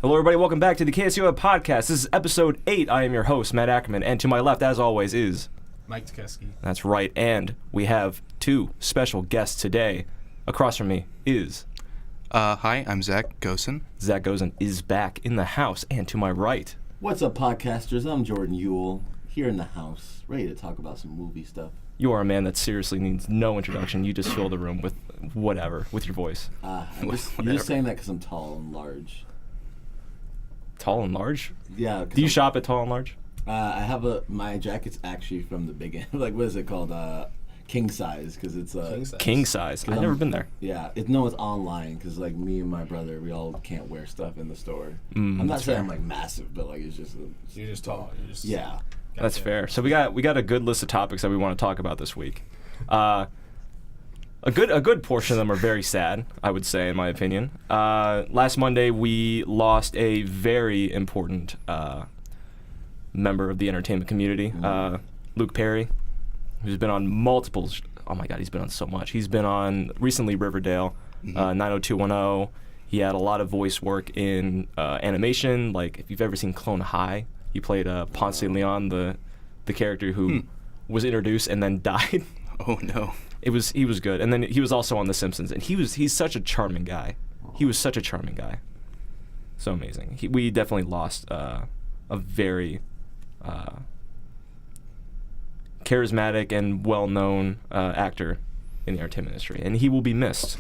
Hello, everybody. Welcome back to the KSUIF podcast. This is episode 8. I am your host, Matt Ackerman, and to my left, as always, is Mike Tukeski. That's right, and we have two special guests today. Across from me is Hi, I'm Zach Gosen. Zach Gosen is back in the house, and to my right, What's up, podcasters? I'm Jordan Ewell, here in the house, ready to talk about some movie stuff. you are a man that seriously needs no introduction. You just fill the room with whatever, with your voice. You're just saying that because I'm tall and large. Tall and large? Yeah. Do you shop at Tall and Large? I have my jacket's actually from the big end. Like, what is it called? King size, because it's King size. I've never been there. Yeah, it's online, because like me and my brother, we all can't wear stuff in the store. I'm not saying I'm like massive, but like it's just You're just tall. yeah. Gotcha. That's fair. So we got a good list of topics that we want to talk about this week. A good portion of them are very sad, I would say, in my opinion. Last Monday we lost a very important member of the entertainment community, Luke Perry, who's been on multiple. Oh my God, he's been on so much. He's been on recently Riverdale, 90210. He had a lot of voice work in animation. Like if you've ever seen Clone High, he played Ponce Leon, the character who was introduced and then died. Oh no. He was good, and then he was also on The Simpsons, and he's such a charming guy. He was such a charming guy. So amazing. We definitely lost a very charismatic and well-known actor in the entertainment industry, and he will be missed.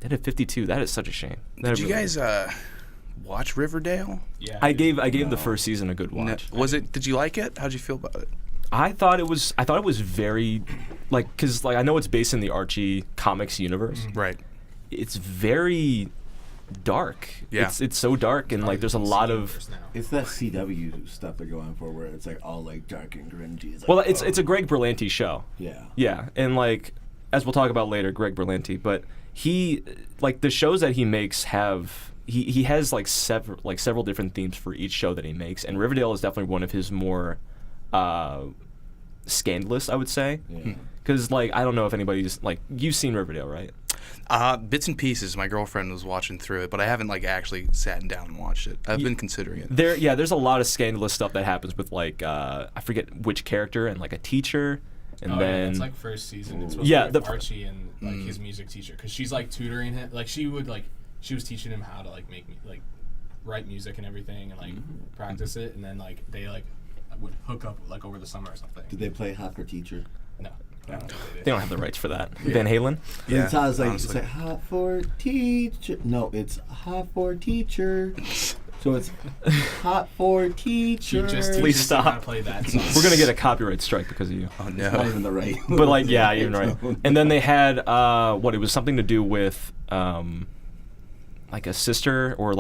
Dead at 52. That is such a shame. Did you guys watch Riverdale? Yeah. I gave the first season a good watch. Did you like it? How'd you feel about it? I thought it was very, because I know it's based in the Archie comics universe. Right. It's very dark. Yeah. It's so dark, and there's a lot of. It's that CW stuff they're going for, where it's like all like dark and grungy. It's a Greg Berlanti show. Yeah. Yeah, and as we'll talk about later, Greg Berlanti, but he the shows that he makes have. He has several different themes for each show that he makes, and Riverdale is definitely one of his more scandalous, I would say. Yeah. Because I don't know if anybody's you've seen Riverdale, right? Bits and pieces. My girlfriend was watching through it, but I haven't actually sat down and watched it. I've been considering it. There's a lot of scandalous stuff that happens with I forget which character and a teacher, and then it's first season. It's supposed to be Archie and his music teacher, because she's tutoring him. She was teaching him how to write music and everything, and practice it, and then they would hook up over the summer or something. Did they play Hot for Teacher? No. they don't have the rights for that. Van Halen. Yeah. It's like Hot for Teacher. No, it's Hot for Teacher. So it's Hot for Teacher. Please stop. How to play that song. We're gonna get a copyright strike because of you. Oh no. It's not even the right. But yeah, even right. And then they had it was something to do with a sister, or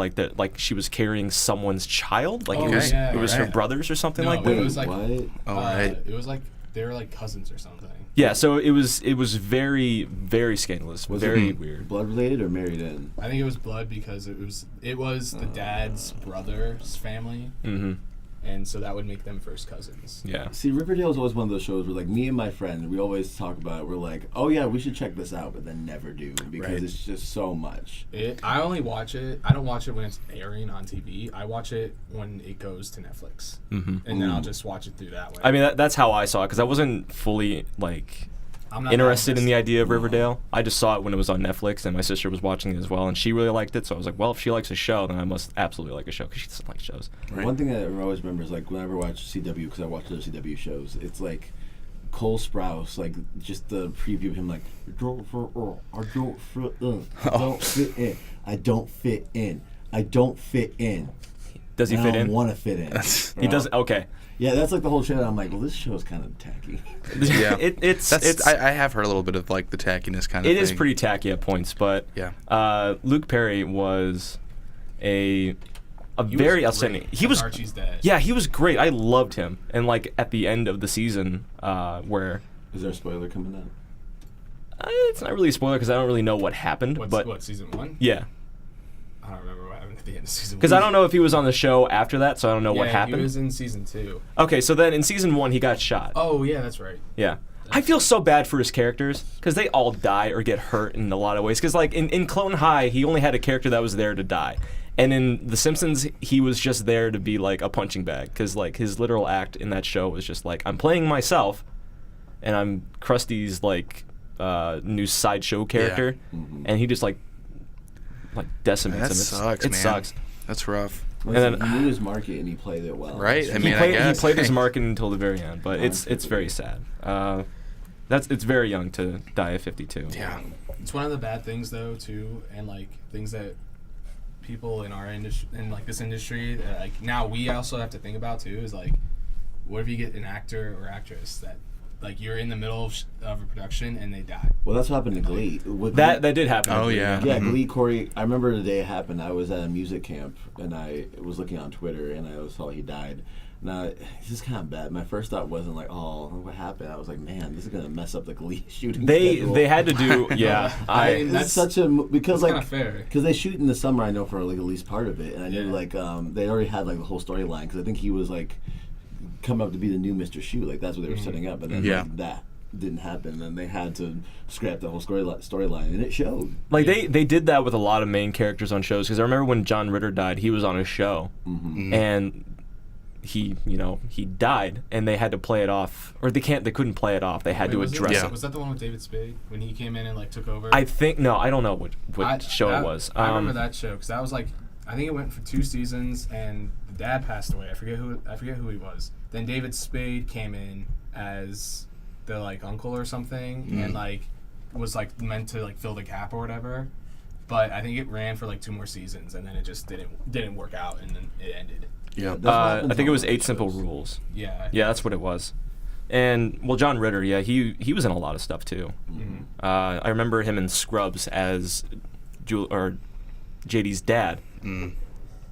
she was carrying someone's child. It was her brother's or something like that. It was what? It was they were cousins or something. Yeah, so it was very, very scandalous, Was very it weird. Blood related or married in? I think it was blood, because it was the dad's brother's family. Mm-hmm. And so that would make them first cousins. Yeah. See, Riverdale is always one of those shows where, me and my friend, we always talk about it. We're like, oh yeah, we should check this out, but then never do, because it's just so much. I only watch it. I don't watch it when it's airing on TV. I watch it when it goes to Netflix, and then I'll just watch it through that way. I mean, that's how I saw it, because I wasn't fully I'm not interested in the idea of Riverdale. I just saw it when it was on Netflix, and my sister was watching it as well, and she really liked it. So I was like, well, if she likes a show, then I must absolutely like a show, because she doesn't like shows. Right. One thing that I always remember is whenever I watch CW, because I watch other CW shows, it's Cole Sprouse, just the preview of him I don't fit in. I don't fit in. I don't fit in. Does he fit in? I don't want to fit in. He does. Okay. Yeah, that's the whole show. I'm like, well, this show is kind of tacky. Yeah, I have heard a little bit of the tackiness kind of thing. It is pretty tacky at points, but yeah. Luke Perry was a very outstanding. He was Archie's dad. Yeah, he was great. I loved him. And at the end of the season, where is there a spoiler coming out? It's not really a spoiler because I don't really know what happened. What, season 1? Yeah. I don't remember what happened at the end of season 1. Because I don't know if he was on the show after that, so I don't know what happened. He was in season 2. Okay, so then in season 1 he got shot. Oh yeah, that's right. Yeah. I feel so bad for his characters because they all die or get hurt in a lot of ways. Because in Clone High, he only had a character that was there to die. And in The Simpsons, he was just there to be like a punching bag, because like his literal act in that show was just like, I'm playing myself, and I'm Krusty's like new sideshow character, and he just like decimates him. Sucks, it man. sucks. That's rough. Listen, And then- he knew his market and he played it well. Right? I He mean, played, I guess. he played his market until the very end, but it's very sad. It's very young to die at 52. Yeah. It's one of the bad things though too, and like things that people in our industry, in like this industry, like now we also have to think about too, is like, what if you get an actor or actress that like you're in the middle of a production and they die? Well, that's what happened to Glee. With That did happen. Oh, yeah. Yeah, Glee, Corey. I remember the day it happened. I was at a music camp and I was looking on Twitter and I saw he died. Now, it's just kind of bad. My first thought wasn't like, oh, what happened? I was like, man, this is gonna mess up the Glee shooting. schedule. They had to do mean, It's such a because that's like kinda fair. because they shoot in the summer. I know for like at least part of it, and I knew Yeah. like they already had like the whole storyline because I think he was like coming up to be the new Mr. Shoot. Like that's what they were setting up, but then Yeah. like, that didn't happen, and they had to scrap the whole storyline, and it showed. Like they did that with a lot of main characters on shows, because I remember when John Ritter died, he was on a show, and he died, and they had to play it off, or they couldn't play it off. They had to address Yeah. it. Was that the one with David Spade when he came in and like took over? I think I don't know what show it was. I remember that show because that was like, I think it went for 2 seasons, and the dad passed away. I forget who he was. Then David Spade came in as the like uncle or something, and like was like meant to like fill the gap or whatever. But I think it ran for like 2 more seasons, and then it just didn't work out, and then it ended. Yeah. That's what happens I think it on was those 8 Simple shows. Rules. Yeah. Yeah, that's what it was. And well, John Ritter, yeah, he was in a lot of stuff too. I remember him in Scrubs as JD's dad, and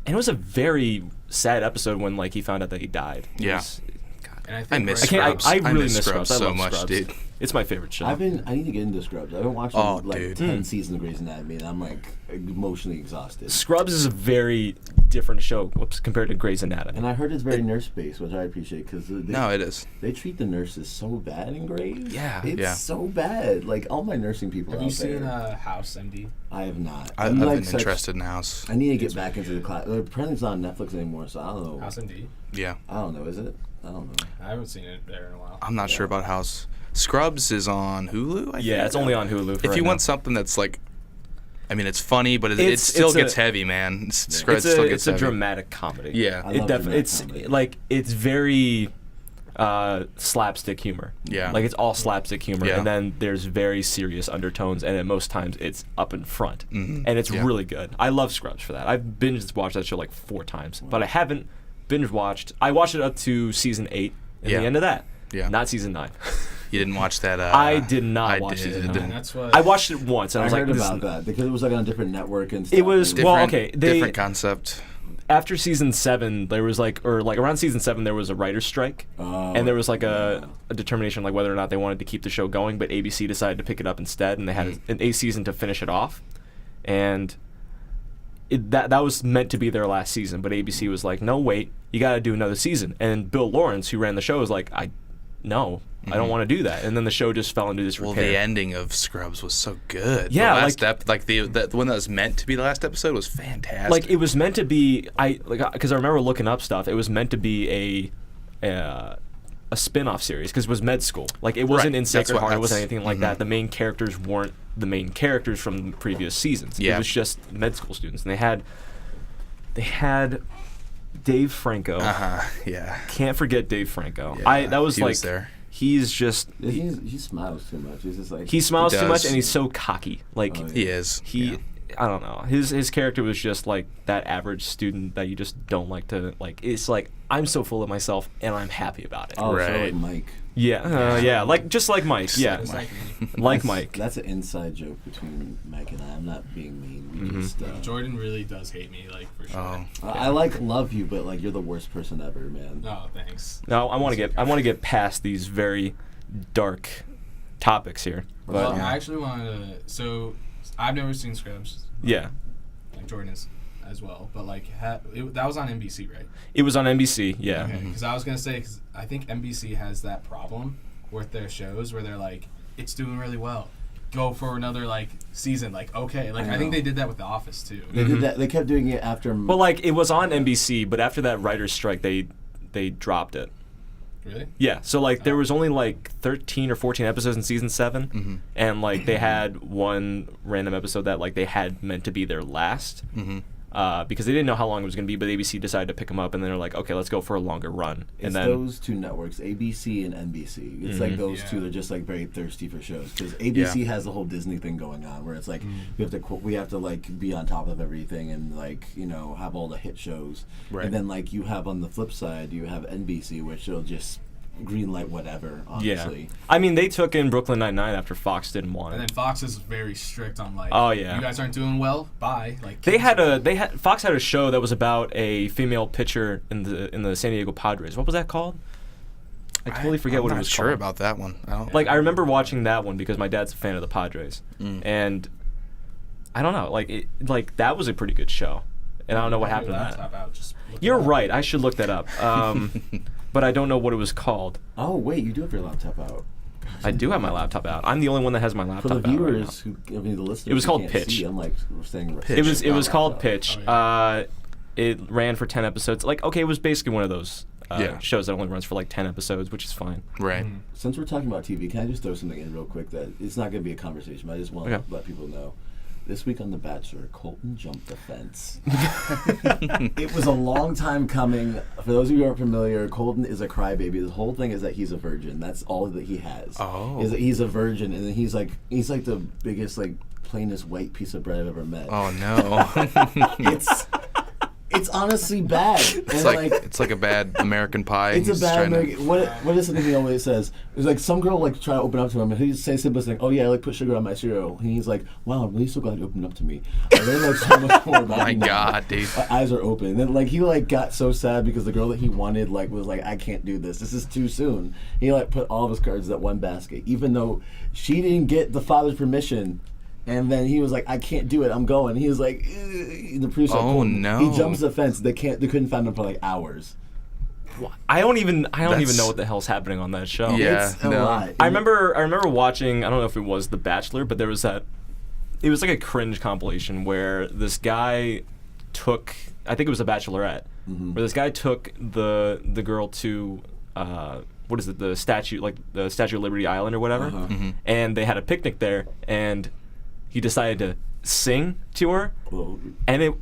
it was a very sad episode when like he found out that he died. It Yeah. was- God. And I I think miss right- Scrubs. I I really miss miss Scrubs I so love much, Scrubs. dude. It's my favorite show. I need to get into Scrubs. I've been watching Oh, like dude. 10 seasons of Grey's Anatomy, and I'm like emotionally exhausted. Scrubs is a very different show compared to Grey's Anatomy. And I heard it's very nurse based, which I appreciate because No, it is. they treat the nurses so bad in Grey's. Yeah. It's Yeah. so bad. Like all my nursing people. Have out you seen there, House MD? I have not. I've I'm, like, been such- interested in House. I need to get back into the class. Apparently, it's not on Netflix anymore, so I don't know. House MD? Yeah. I don't know. Is it? I don't know. I haven't seen it there in a while. I'm not sure about House. Scrubs is on Hulu, I Yeah, think. it's only on Hulu. For If right you now. want something that's like, I mean, it's funny, but it It's- still it's gets a- heavy, man. Scrubs it's still a, gets it's a heavy. dramatic comedy. Yeah. I It love def- dramatic it's comedy. like it's very slapstick humor. Yeah. Like it's all slapstick humor, Yeah. and then there's very serious undertones, and at most times it's up in front, and it's Yeah. really good. I love Scrubs for that. I've binge watched that show like 4 times, but I haven't binge watched. I watched it up to season 8, and Yeah. the end of that. Yeah. Not season 9. You didn't watch that? I did not I watch did. season 9. And that's what I watched it once, and I I was like, heard this is- about that because it was like on a different network and stuff. It was and- well, Different- okay. different concept. After season 7, there was like around season 7, there was a writer's strike, and there was like a determination like whether or not they wanted to keep the show going. But ABC decided to pick it up instead, and they had a season to finish it off, and that was meant to be their last season. But ABC was like, no, wait, you got to do another season. And Bill Lawrence, who ran the show, was like, I don't want to do that. And then the show just fell into Well, disrepair. the ending of Scrubs was so good. Yeah, the last the one that was meant to be the last episode was fantastic. Like it was meant to be, because I remember looking up stuff. It was meant to be a spin-off series because it was med school. Like it wasn't Right. in That's Sacred what- Heart. It wasn't that's- anything like that. The main characters weren't the main characters from the previous seasons. Yeah. It was just med school students, and they had Dave Franco. Yeah. Can't forget Dave Franco. Yeah, That was he like was there. he's just He smiles too much. He's just like he smiles He too much, does. and he's so cocky. Like Oh, yeah. He is. he I don't know. His character was just like that average student that you just don't like to like. It's like I'm so full of myself and I'm happy about it. oh, so Right. like Mike. Yeah, like just like Mike. Yeah, It's like like That's- Mike. That's an inside joke between Mike and I. I'm not being mean. We just, Jordan really does hate me, like for sure. Oh. I like love you, but like you're the worst person ever, man. Oh, thanks. No, I want to get past these very dark topics here. But Well, I actually wanted to. So, I've never seen Scrubs. yeah, Like Jordan is as well, but like that was on NBC, right? it was on NBC. Yeah, Okay. Because I was gonna say, because I think NBC has that problem with their shows where they're like, it's doing really well, go for another like season. Like okay, like I think they did that with The Office too. They did that. They kept doing it after. Well, like it was on NBC, but after that writer's strike, they dropped it. Really? Yeah. So like there was only like 13 or 14 episodes in season 7, and like they had one random episode that like they had meant to be their last. Because they didn't know how long it was going to be, but ABC decided to pick them up, and then they're like, okay, let's go for a longer run. It's those two networks, ABC and NBC. It's like those two are just like very thirsty for shows because ABC has the whole Disney thing going on, where it's like we have to like be on top of everything and like have all the hit shows, and then like you have on the flip side you have NBC, which will just green light whatever, honestly. Yeah. I mean, they took in Brooklyn Nine-Nine after Fox didn't want it. And then Fox is very strict on like, oh yeah, you guys aren't doing well, bye. Like Fox had a show that was about a female pitcher in the San Diego Padres. What was that called? I totally forget what it was called. I'm not sure about that one. I remember watching that one because my dad's a fan of the Padres, and I don't know, like that was a pretty good show, and I don't know what happened to that. You're right. I should look that up. But I don't know what it was called. Oh wait, you do have your laptop out. I do have my laptop out. I'm the only one that has my laptop out. For the viewers, the listeners, it was called can't Pitch. See, I'm like saying Pitch. It was called Pitch. It ran for 10 episodes. Like okay, it was basically one of those shows that only runs for like 10 episodes, which is fine. Right. Since we're talking about TV, can I just throw something in real quick that it's not going to be a conversation, but I just want to let people know. This week on The Bachelor, Colton jumped the fence. It was a long time coming. For those of you who aren't familiar, Colton is a crybaby. The whole thing is that he's a virgin. That's all that he has. Oh. Is that he's a virgin, and then he's like the biggest, like, plainest white piece of bread I've ever met. Oh no. It's honestly bad. It's like a bad American Pie. It's a bad American. What is something he always says? It's like some girl like try to open up to him, and he says simple thing. Oh yeah, I like put sugar on my cereal, and he's like, "Wow, I'm really so glad you opened up to me." I learned like so much more about my God, dude. My eyes are open. And then like he like got so sad because the girl that he wanted like was like, "I can't do this. This is too soon." He like put all of his cards in that one basket, even though she didn't get the father's permission. And then he was like, "I can't do it. I'm going." He was like, the producer. Oh no! He jumps the fence. They couldn't find him for like hours. I don't even know what the hell's happening on that show. Yeah, it's a lot. I remember watching. I don't know if it was The Bachelor, but there was that. It was like a cringe compilation where this guy took. I think it was The Bachelorette, where this guy took the girl to. What is it? The Statue of Liberty Island or whatever, and they had a picnic there, and he decided to sing to her, and it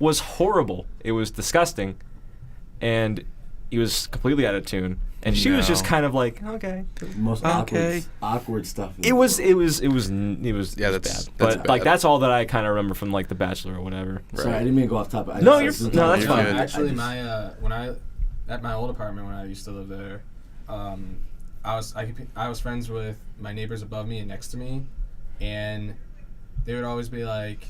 was horrible. It was disgusting, and he was completely out of tune. And she was just kind of like, okay, most awkward stuff. It was that's bad. But bad. like that's all that I kind of remember from like The Bachelor or whatever. Sorry, I didn't mean to go off topic. That's fine. Actually, at my old apartment when I used to live there, I was friends with my neighbors above me and next to me, and they would always be like,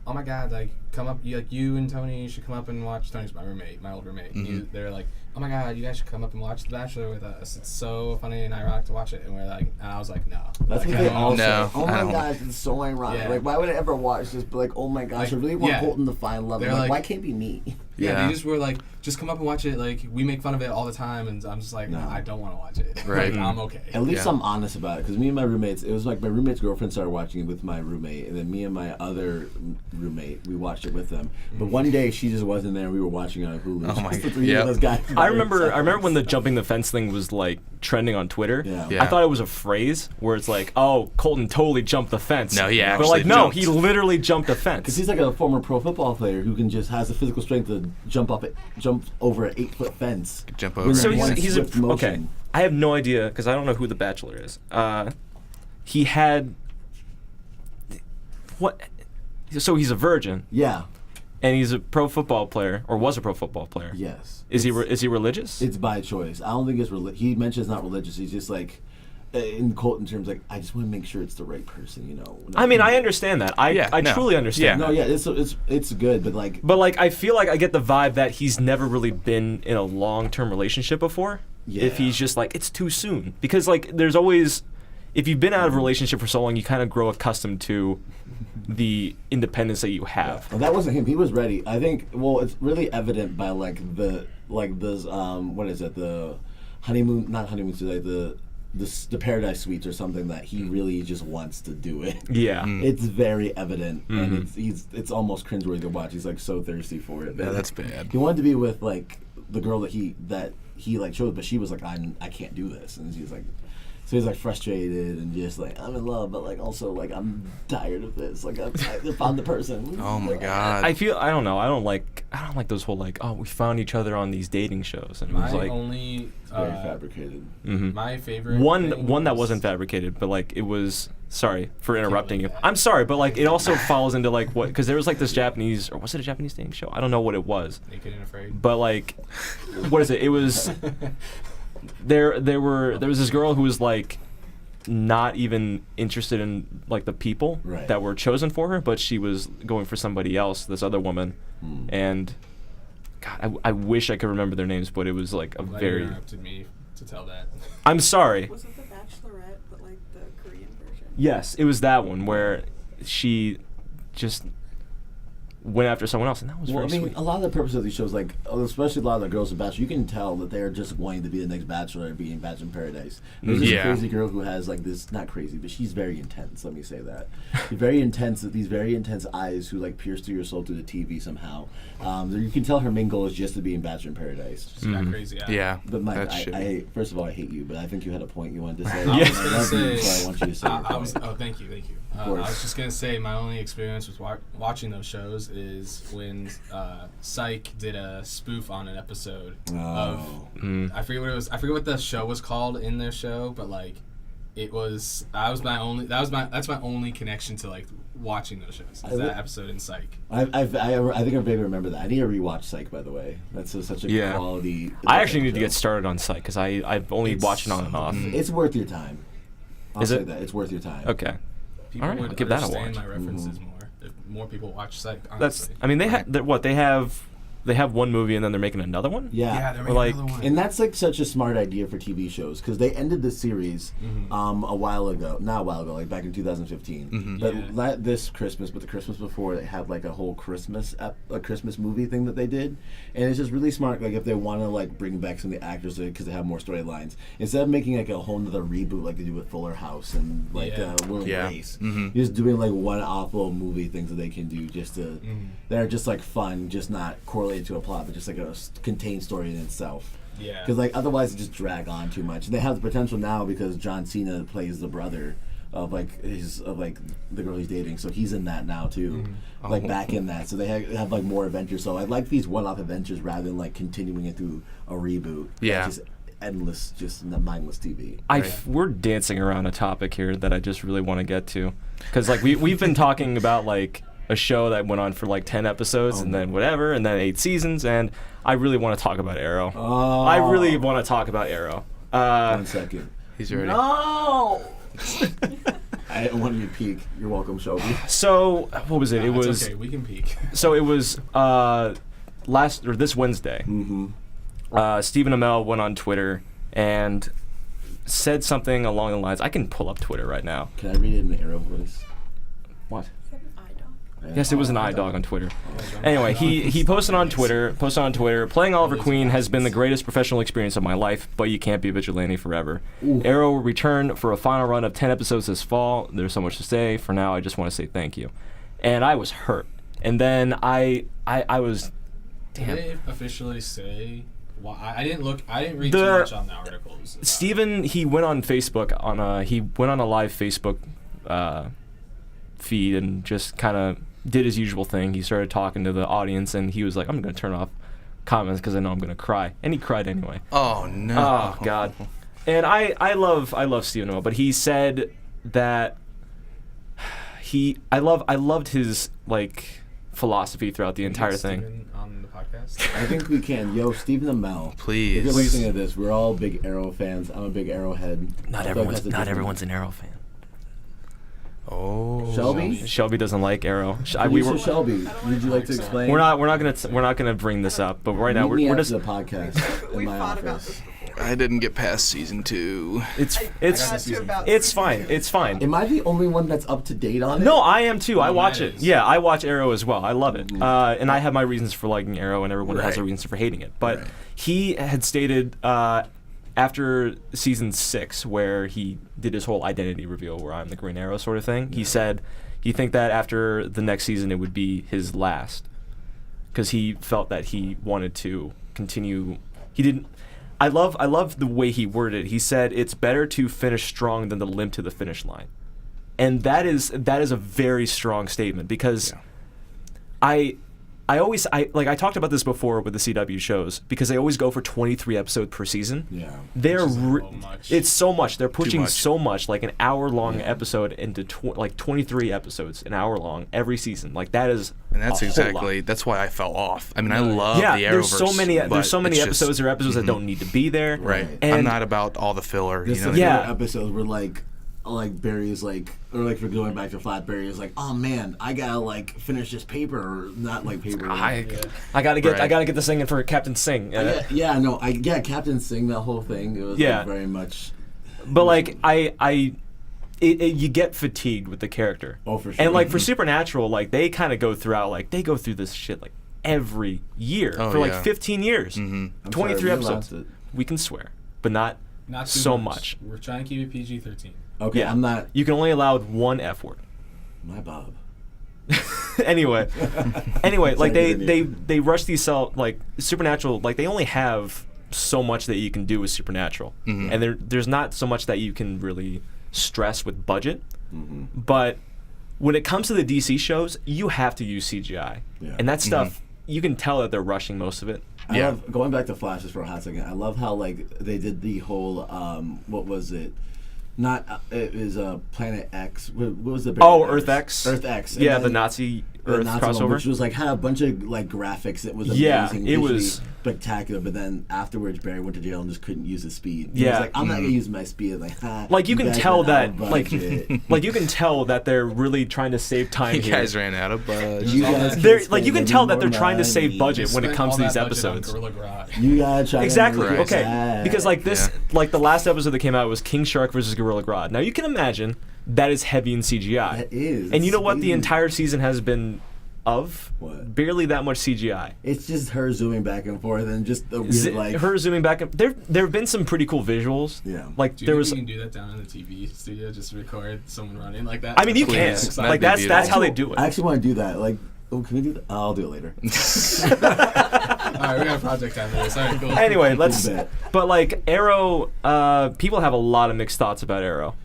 "Oh my God, like come up, you and Tony should come up and watch." Tony's my old roommate. And they're like, "Oh my God, you guys should come up and watch The Bachelor with us. It's so funny and ironic to watch it." And and I was like, "No." That's what they all say. Oh my gosh, it's so ironic. Yeah. Like, why would I ever watch this? But like, oh my gosh, I really want Colton to find love. Like, why can't it be me? Yeah, they just were like, just come up and watch it. Like, we make fun of it all the time, and I'm just like, no, I don't want to watch it. Right. I'm okay. At least I'm honest about it, because me and my roommates, it was like my roommate's girlfriend started watching it with my roommate, and then me and my other roommate, we watched it with them. But one day she just wasn't there, and we were watching it on Hulu. Oh my the three of those guys. I remember when the jumping the fence thing was like trending on Twitter. Yeah. I thought it was a phrase where it's like, "Oh, Colton totally jumped the fence." No, he actually But like, no, jumped. he literally jumped the fence. Because he's like a former pro football player who can just has the physical strength to jump over an 8-foot fence. Jump over. With So one he's swift okay. motion. I have no idea because I don't know who The Bachelor is. He had what? So he's a virgin. Yeah. And he's a pro football player, or was a pro football player. Yes. Is he religious? It's by choice. I don't think it's he mentions not religious. He's just like, in Colton terms, like, I just want to make sure it's the right person, you know. I mean, I understand that. I truly understand. Yeah. No, yeah, it's good, but like. But like, I feel like I get the vibe that he's never really been in a long-term relationship before. Yeah. If he's just like, it's too soon, because like, there's always, if you've been out of a relationship for so long, you kind of grow accustomed to the independence that you have. Well, that wasn't him. He was ready. I think. Well, it's really evident by like this what is it? The honeymoon, not honeymoon today. the Paradise Suites or something that he really just wants to do it. Yeah. It's very evident, and it's almost cringeworthy to watch. He's like so thirsty for it. Yeah, that's bad. He wanted to be with like the girl that he like chose, but she was like, I can't do this, and he's like. So he's like frustrated and just like, I'm in love, but like also like I'm tired of this. Like I found the person. Oh my god. I don't know. I don't like those whole like, oh, we found each other on these dating shows, and it was My like only very fabricated. my favorite one that was- wasn't fabricated, but like it was. Sorry for interrupting you. believe that. I'm sorry, but like it also falls into like what, because there was like this Japanese, or was it a Japanese dating show? I don't know what it was, Naked and Afraid. but like, what is it? It was there was this girl who was like not even interested in like the people Right. that were chosen for her, but she was going for somebody else, this other woman, and God, I wish I could remember their names, but it was like a Glad you very. interrupted me to tell that. I'm sorry. Was it The Bachelorette, but like the Korean version? Yes, it was that one where she just went after someone else, and that was Well, I very mean, sweet. a lot of the purpose of these shows, like especially a lot of the girls in Bachelor, you can tell that they're just wanting to be the next Bachelor and be in Bachelor in Paradise. There's this Yeah. crazy girl who has like this, not crazy, but she's very intense. Let me say that. Very intense. These very intense eyes who like pierce through your soul through the TV somehow. You can tell her main goal is just to be in Bachelor in Paradise. Just got crazy. Yeah. But Mike, that's I shitty. first of all, I hate you, but I think you had a point you wanted to say. I was I gonna love you, say. so I want you to say your point. Oh, thank you. I course. was just gonna say my only experience with watching those shows is when Psych did a spoof on an episode of I forget what it was. I forget what the show was called in their show, but like it was. That's my only connection to like watching those shows. Is that episode in Psych? I think I vaguely remember that. I need to rewatch Psych, by the way. That's such a Yeah. quality. I actually need to show. get started on Psych because I've only It's watched it on and off. It's worth your time. I'll Is say it? that. It's worth your time. Okay, People All right, would I'll give that a understand watch. my references more if more people watch Psych. that's. Honestly. I mean, they have one movie and then they're making another one. Yeah. they're Or making like- another one. And that's like such a smart idea for TV shows because they ended the series a while ago, not a while ago, like back in 2015. But Yeah. not this Christmas, but the Christmas before, they had like a whole Christmas movie thing that they did, and it's just really smart. Like if they want to like bring back some of the actors because they have more storylines, instead of making like a whole nother reboot like they do with Fuller House and like Yeah. Will and Yeah. Grace, just doing like one awful movie things that they can do just to they're just like fun, just not correlated to a plot, but just like a contained story in itself. Yeah. Because like otherwise it just drag on too much. And they have the potential now because John Cena plays the brother of the girl he's dating, so he's in that now too, like back in that. So they have like more adventures. So I like these one-off adventures rather than like continuing it through a reboot. Yeah. That's just endless, just mindless TV. We're dancing around a topic here that I just really want to get to, because like we've been talking about like a show that went on for like 10 episodes and then whatever, and then 8 seasons, and I really want to talk about Arrow. Oh. I really want to talk about Arrow. 1 second. He's ready. No. I didn't want you to peek. You're welcome, Shelby. So what was it? It It's was okay. We can peek. so it was this Wednesday. Stephen Amell went on Twitter and said something along the lines. I can pull up Twitter right now. Can I read it in the Arrow voice? What? Is that an eye dog? Yes, it was an iDog on Twitter. Anyway, he posted on Twitter, playing Oliver Queen has been the greatest professional experience of my life, but you can't be a vigilante forever. Arrow will return for a final run of 10 episodes this fall. There's so much to say. For now, I just want to say thank you. And I was hurt. And then I was, Did damn. they officially say? Why? I didn't look. I didn't read The- too much on the articles. Steven, he went on Facebook he went on a live Facebook feed and just kind of did his usual thing. He started talking to the audience and he was like, I'm going to turn off comments because I know I'm going to cry. And he cried anyway. Oh no. Oh God. And I love Stephen Amell, but he said that I loved his like philosophy throughout the entire thing. Steven on the podcast. I think we can. Yo, Stephen Amell. Please. If you're listening to this, we're all big Arrow fans. I'm a big Arrow head. Not I feel like that's a everyone's different- an Arrow fan. Oh. Shelby? Shelby doesn't like Arrow. Producer Shelby, would you like to explain? We're not gonna bring this up, but right now Meet me we're after just the podcast in We my fought about office. this before. I didn't get past season 2. it's I got to about it's fine. It's fine. Am I the only one that's up to date on it? No, I am too. I No, watch that it. is. Yeah, I watch Arrow as well. I love it. And I have my reasons for liking Arrow, and everyone has Right. their reasons for hating it. But Right. he had stated after season 6, where he did his whole identity reveal, where I'm the Green Arrow sort of thing, he said he think that after the next season it would be his last, because he felt that he wanted to continue. He didn't. I love the way he worded it. He said it's better to finish strong than to limp to the finish line, and that is a very strong statement, because I talked about this before with the CW shows, because they always go for 23 episodes per season. Yeah. It's so much. They're pushing much. so much, like an hour-long episode into 23 episodes, an hour long every season. Like that is. And that's a whole exactly lot. that's why I fell off. I mean, I love the Arrowverse. There's so many but it's episodes. just- There are episodes that don't need to be there. Right. And I'm not about all the filler. There's You know. some Yeah. episodes where like Barry is like, or like for going back to Flat, Barry is like, oh man, I gotta like finish this paper, or not like paper. I gotta get this thing in for Captain Singh. Captain Singh, that whole thing. It was like, very much. But like you get fatigued with the character. Oh, for sure. And like for Supernatural, like they kind of go through this shit like every year for like 15 years. Mm-hmm. 23 sorry, episodes. We can swear, but not Not too so much. We're trying to keep it PG-13. Okay, Yeah. I'm not. You can only allow one F word. My Bob. anyway, like Sorry, they rush these like Supernatural, like they only have so much that you can do with Supernatural, and there's not so much that you can really stress with budget. But when it comes to the DC shows, you have to use CGI, and that stuff you can tell that they're rushing most of it. I love going back to Flash just for a hot second. I love how like they did the whole what was it? Not it was Planet X. What was the? Earth X. Earth X. Yeah, the Nazi Earth Nazi one, crossover. which was like had a bunch of like graphics. It was amazing. Yeah, it visually was spectacular. But then afterwards, Barry went to jail and just couldn't use his speed. He Yeah. was like, I'm not gonna use my speed. Like you can guys tell went out of that like budget. you can tell that they're really trying to save time You here. guys ran out of budget. You guys They're can't like you can spend tell any that they're more trying to save money. budget when it Spent comes all to these that budget on episodes. Gorilla Grodd. You gotta try. Exactly. To make it Okay. sad. Because like this, like the last episode that came out was King Shark versus Gorilla Grodd. Now you can imagine that is heavy in CGI. That is. And you know what? The Crazy. entire season has been of What? barely that much CGI. It's just her zooming back and forth and just the weird like Her zooming back. There have been some pretty cool visuals. Yeah. Like Do you there think was. we can do that down in the TV studio? Just record someone running like that? I mean, you can. Please. Like That'd be that's how beautiful. they do it. I actually want to do that. Like, oh, can we do that? I'll do it later. All right, we got a project after this. All right, cool. Anyway, let's. bet. But like Arrow, people have a lot of mixed thoughts about Arrow.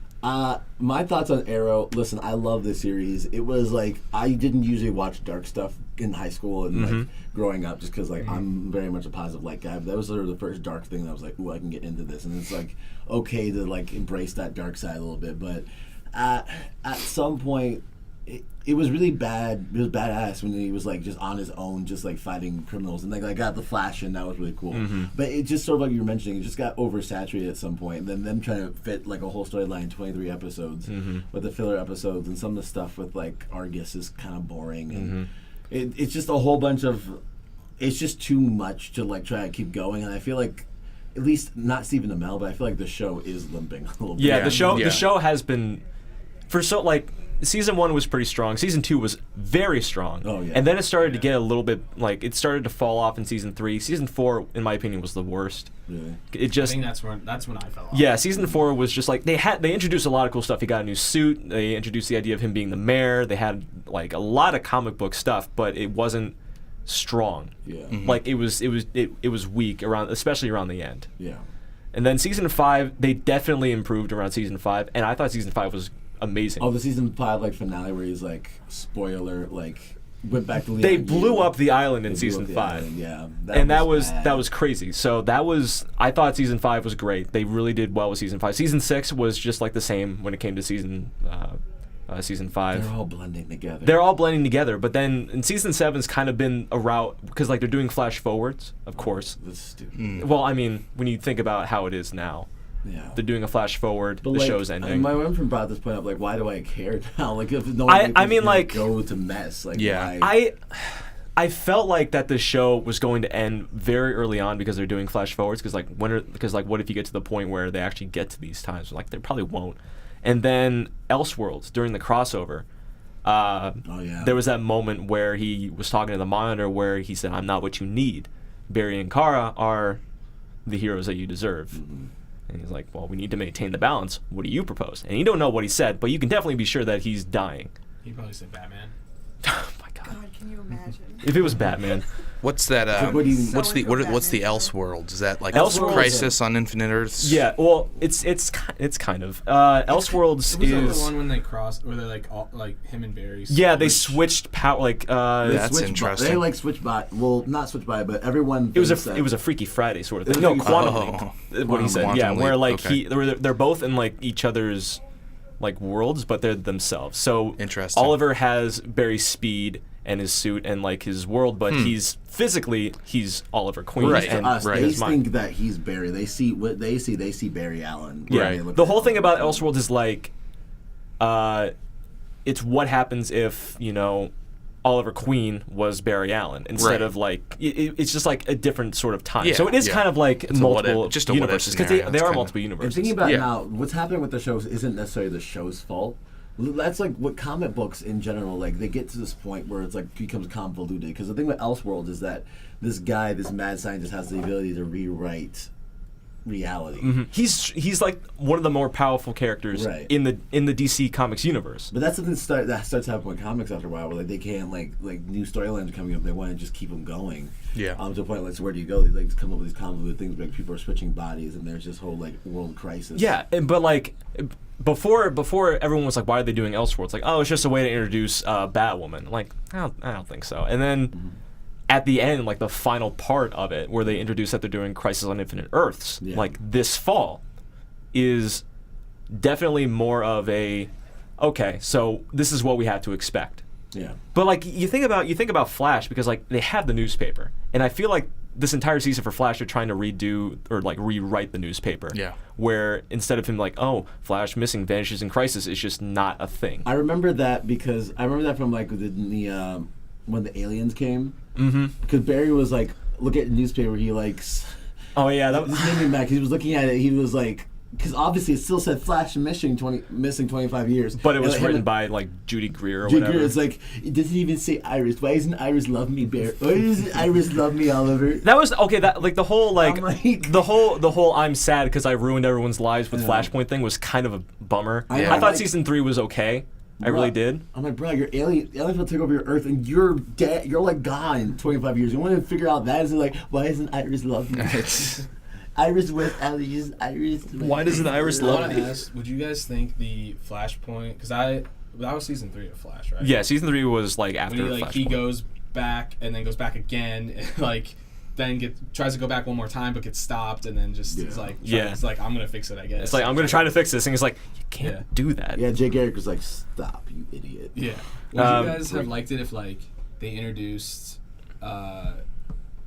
My thoughts on Arrow. Listen, I love this series. It was like I didn't usually watch dark stuff in high school and like growing up, just because like I'm very much a positive light guy. But that was sort of the first dark thing that I was like, ooh, I can get into this, and it's like okay to like embrace that dark side a little bit. But at some point, it was really bad. It was badass when he was like just on his own, just like fighting criminals, and like I got the Flash, and that was really cool. But it just sort of like you were mentioning, it just got oversaturated at some point. And then them trying to fit like a whole storyline in 23 episodes with the filler episodes, and some of the stuff with like Argus is kind of boring, and it's just a whole bunch of. It's just too much to like try to keep going, and I feel like. At least not Stephen Amell, but I feel like the show is limping a little bit. Yeah, Yeah. the show has been for so like season 1 was pretty strong. Season 2 was very strong. Oh, yeah. And then it started to get a little bit like it started to fall off in season 3. Season 4, in my opinion, was the worst. Really? It I just think that's when I fell off. yeah, season 4 was just like they introduced a lot of cool stuff. He got a new suit. They introduced the idea of him being the mayor. They had like a lot of comic book stuff, but it wasn't strong. Yeah. Like it was weak around, especially around the end. Yeah. And then season 5, they definitely improved around season 5, and I thought season 5 was amazing. Oh, the season 5 like finale where he's like spoiler like went back to Leon. They blew Yu. up the island in They blew season up the 5. island, yeah, And that bad. was crazy. So I thought season 5 was great. They really did well with season 5. Season 6 was just like the same when it came to season 5. They're all blending together. They're all blending together, but then in season 7's kind of been a route because like they're doing flash forwards, of course. That's stupid. Well, I mean, when you think about how it is now, Yeah. they're doing a flash forward. But The like, show's ending. My friend brought this point up. Like, why do I care now? Like, if no I one mean, like- go to mess. Like, Yeah. why? I felt like that the show was going to end very early on because they're doing flash forwards. Because what if you get to the point where they actually get to these times? Like they probably won't. And then Elseworlds during the crossover, Oh yeah. there was that moment where he was talking to the monitor where he said, "I'm not what you need." Barry and Kara are the heroes that you deserve. And he's like, well, we need to maintain the balance. What do you propose? And you don't know what he said, but you can definitely be sure that he's dying. He probably said Batman. Oh my God. God, can you imagine? If it was Batman. What's that? What do you- What's the So what's the Batman. Elseworlds? Is that like Elseworlds- Crisis on Infinite Earths? Yeah, well, it's kind of. Elseworlds Was that the is. one when they crossed, where they're like all, like him and Barry? Yeah, they switched? switched power. Like That's Switch by- interesting. They like switch by. Well, not switch by, but everyone. it was thinks that- a Freaky Friday sort of It thing. was No, Freaky Quantum Friday. Link. What he said. Quantum Yeah, Link, where like okay. they're both in like each other's like worlds, but they're themselves. So Interesting. Oliver has Barry's speed and his suit and like his world, but he's physically he's Oliver Queen. Right. And Us, Right. they his mind. think that he's Barry. They see what they see. They see Barry Allen. Yeah. when they look The at whole him. thing about Elseworlds is like, it's what happens if Oliver Queen was Barry Allen instead Right. of like it's just like a different sort of time. Yeah, So it is yeah. kind of like It's a what multiple if- just a what if universes because scenario. they It's are kinda- multiple And universes. thinking about Yeah. now, what's happening with the shows isn't necessarily the show's fault. That's like what comic books in general, like they get to this point where it's like becomes convoluted. Because the thing with Elseworlds is that this guy, this mad scientist, has the ability to rewrite reality. He's like one of the more powerful characters Right. in the DC Comics universe. But that's something that starts happening with comics after a while, where like they can't like new storylines are coming up. They want to just keep them going. Yeah. To a point like, so where do you go? They like come up with these convoluted things, like people are switching bodies, and there's this whole like world crisis. Yeah, but like before everyone was like, why are they doing Elseworlds? Like, oh, it's just a way to introduce Batwoman. Like, I don't think so. And then at the end, like the final part of it, where they introduce that they're doing Crisis on Infinite Earths, Yeah. like this fall, is definitely more of a okay. So this is what we have to expect. Yeah. But like you think about Flash because like they have the newspaper, and I feel like this entire season for Flash they're trying to redo or like rewrite the newspaper. Yeah. Where instead of him like, oh, Flash missing, vanishes in crisis, it's just not a thing. I remember that because I remember that from like the when the aliens came. Mm-hmm. Because Barry was like, look at the newspaper. He likes. Oh yeah, that This made me mad 'cause he was looking at it. He was like, because obviously it still said Flash missing 25 years. but it was And, written by like Judy Greer or Jake whatever. Greer, it's like, it doesn't even say Iris. Why isn't Iris love me, Barry? Why doesn't Iris love me, Oliver? That was okay. That like the whole like, I'm like- the whole I'm sad because I ruined everyone's lives with Yeah. Flashpoint thing was kind of a bummer. I know, I thought like- season 3 was okay. I really did. I'm like, bro, your aliens will take over your Earth, and you're dead. You're like gone in 25 years. You want to figure out that? Is it like, why isn't Iris love me? Iris with Alice. Iris. With Why doesn't Iris I love want me? to ask, would you guys think the Flashpoint? Because that was season 3 of Flash, right? Yeah, season 3 was like after When he Flashpoint. goes back and then goes back again, and like then tries to go back one more time, but gets stopped, and then just is Yeah. like, Yeah. it's like I'm gonna fix it, I guess. It's like I'm gonna try to fix this, and he's like, you can't Yeah. do that. Yeah, Jake Garrick was like, stop, you idiot. Yeah. Would you guys have Great. liked it if like they introduced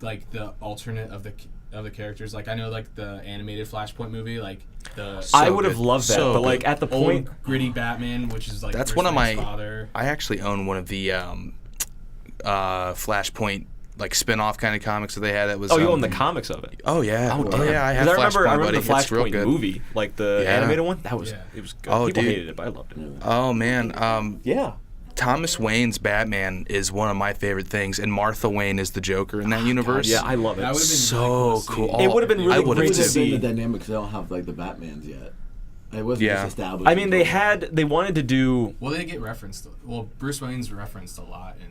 like the alternate of the characters? Like I know like the animated Flashpoint movie, like the So I would have good. loved that, So but like good. at the old point, gritty Batman, which is like That's Bruce one of Wayne's my. father. I actually own one of the Flashpoint like spin-off kind of comics that they had. That was. oh, you own the comics of it. Oh yeah. Oh, damn. yeah. I 'Cause have I Flashpoint, remember buddy. the It's real Flashpoint good. movie, like the Yeah. animated one. That was Yeah. it was good. Oh, People dude. hated it, but I loved it. Oh man. Yeah. Thomas Wayne's Batman is one of my favorite things, and Martha Wayne is the Joker in that universe. Yeah, I love it. That would've been So really cool to see. cool. It would've been I really would've great It to would have been see. the dynamic because they don't have like the Batmans yet. It wasn't Yeah. just established. I mean, they wanted to do. Well, they get referenced. Well, Bruce Wayne's referenced a lot in.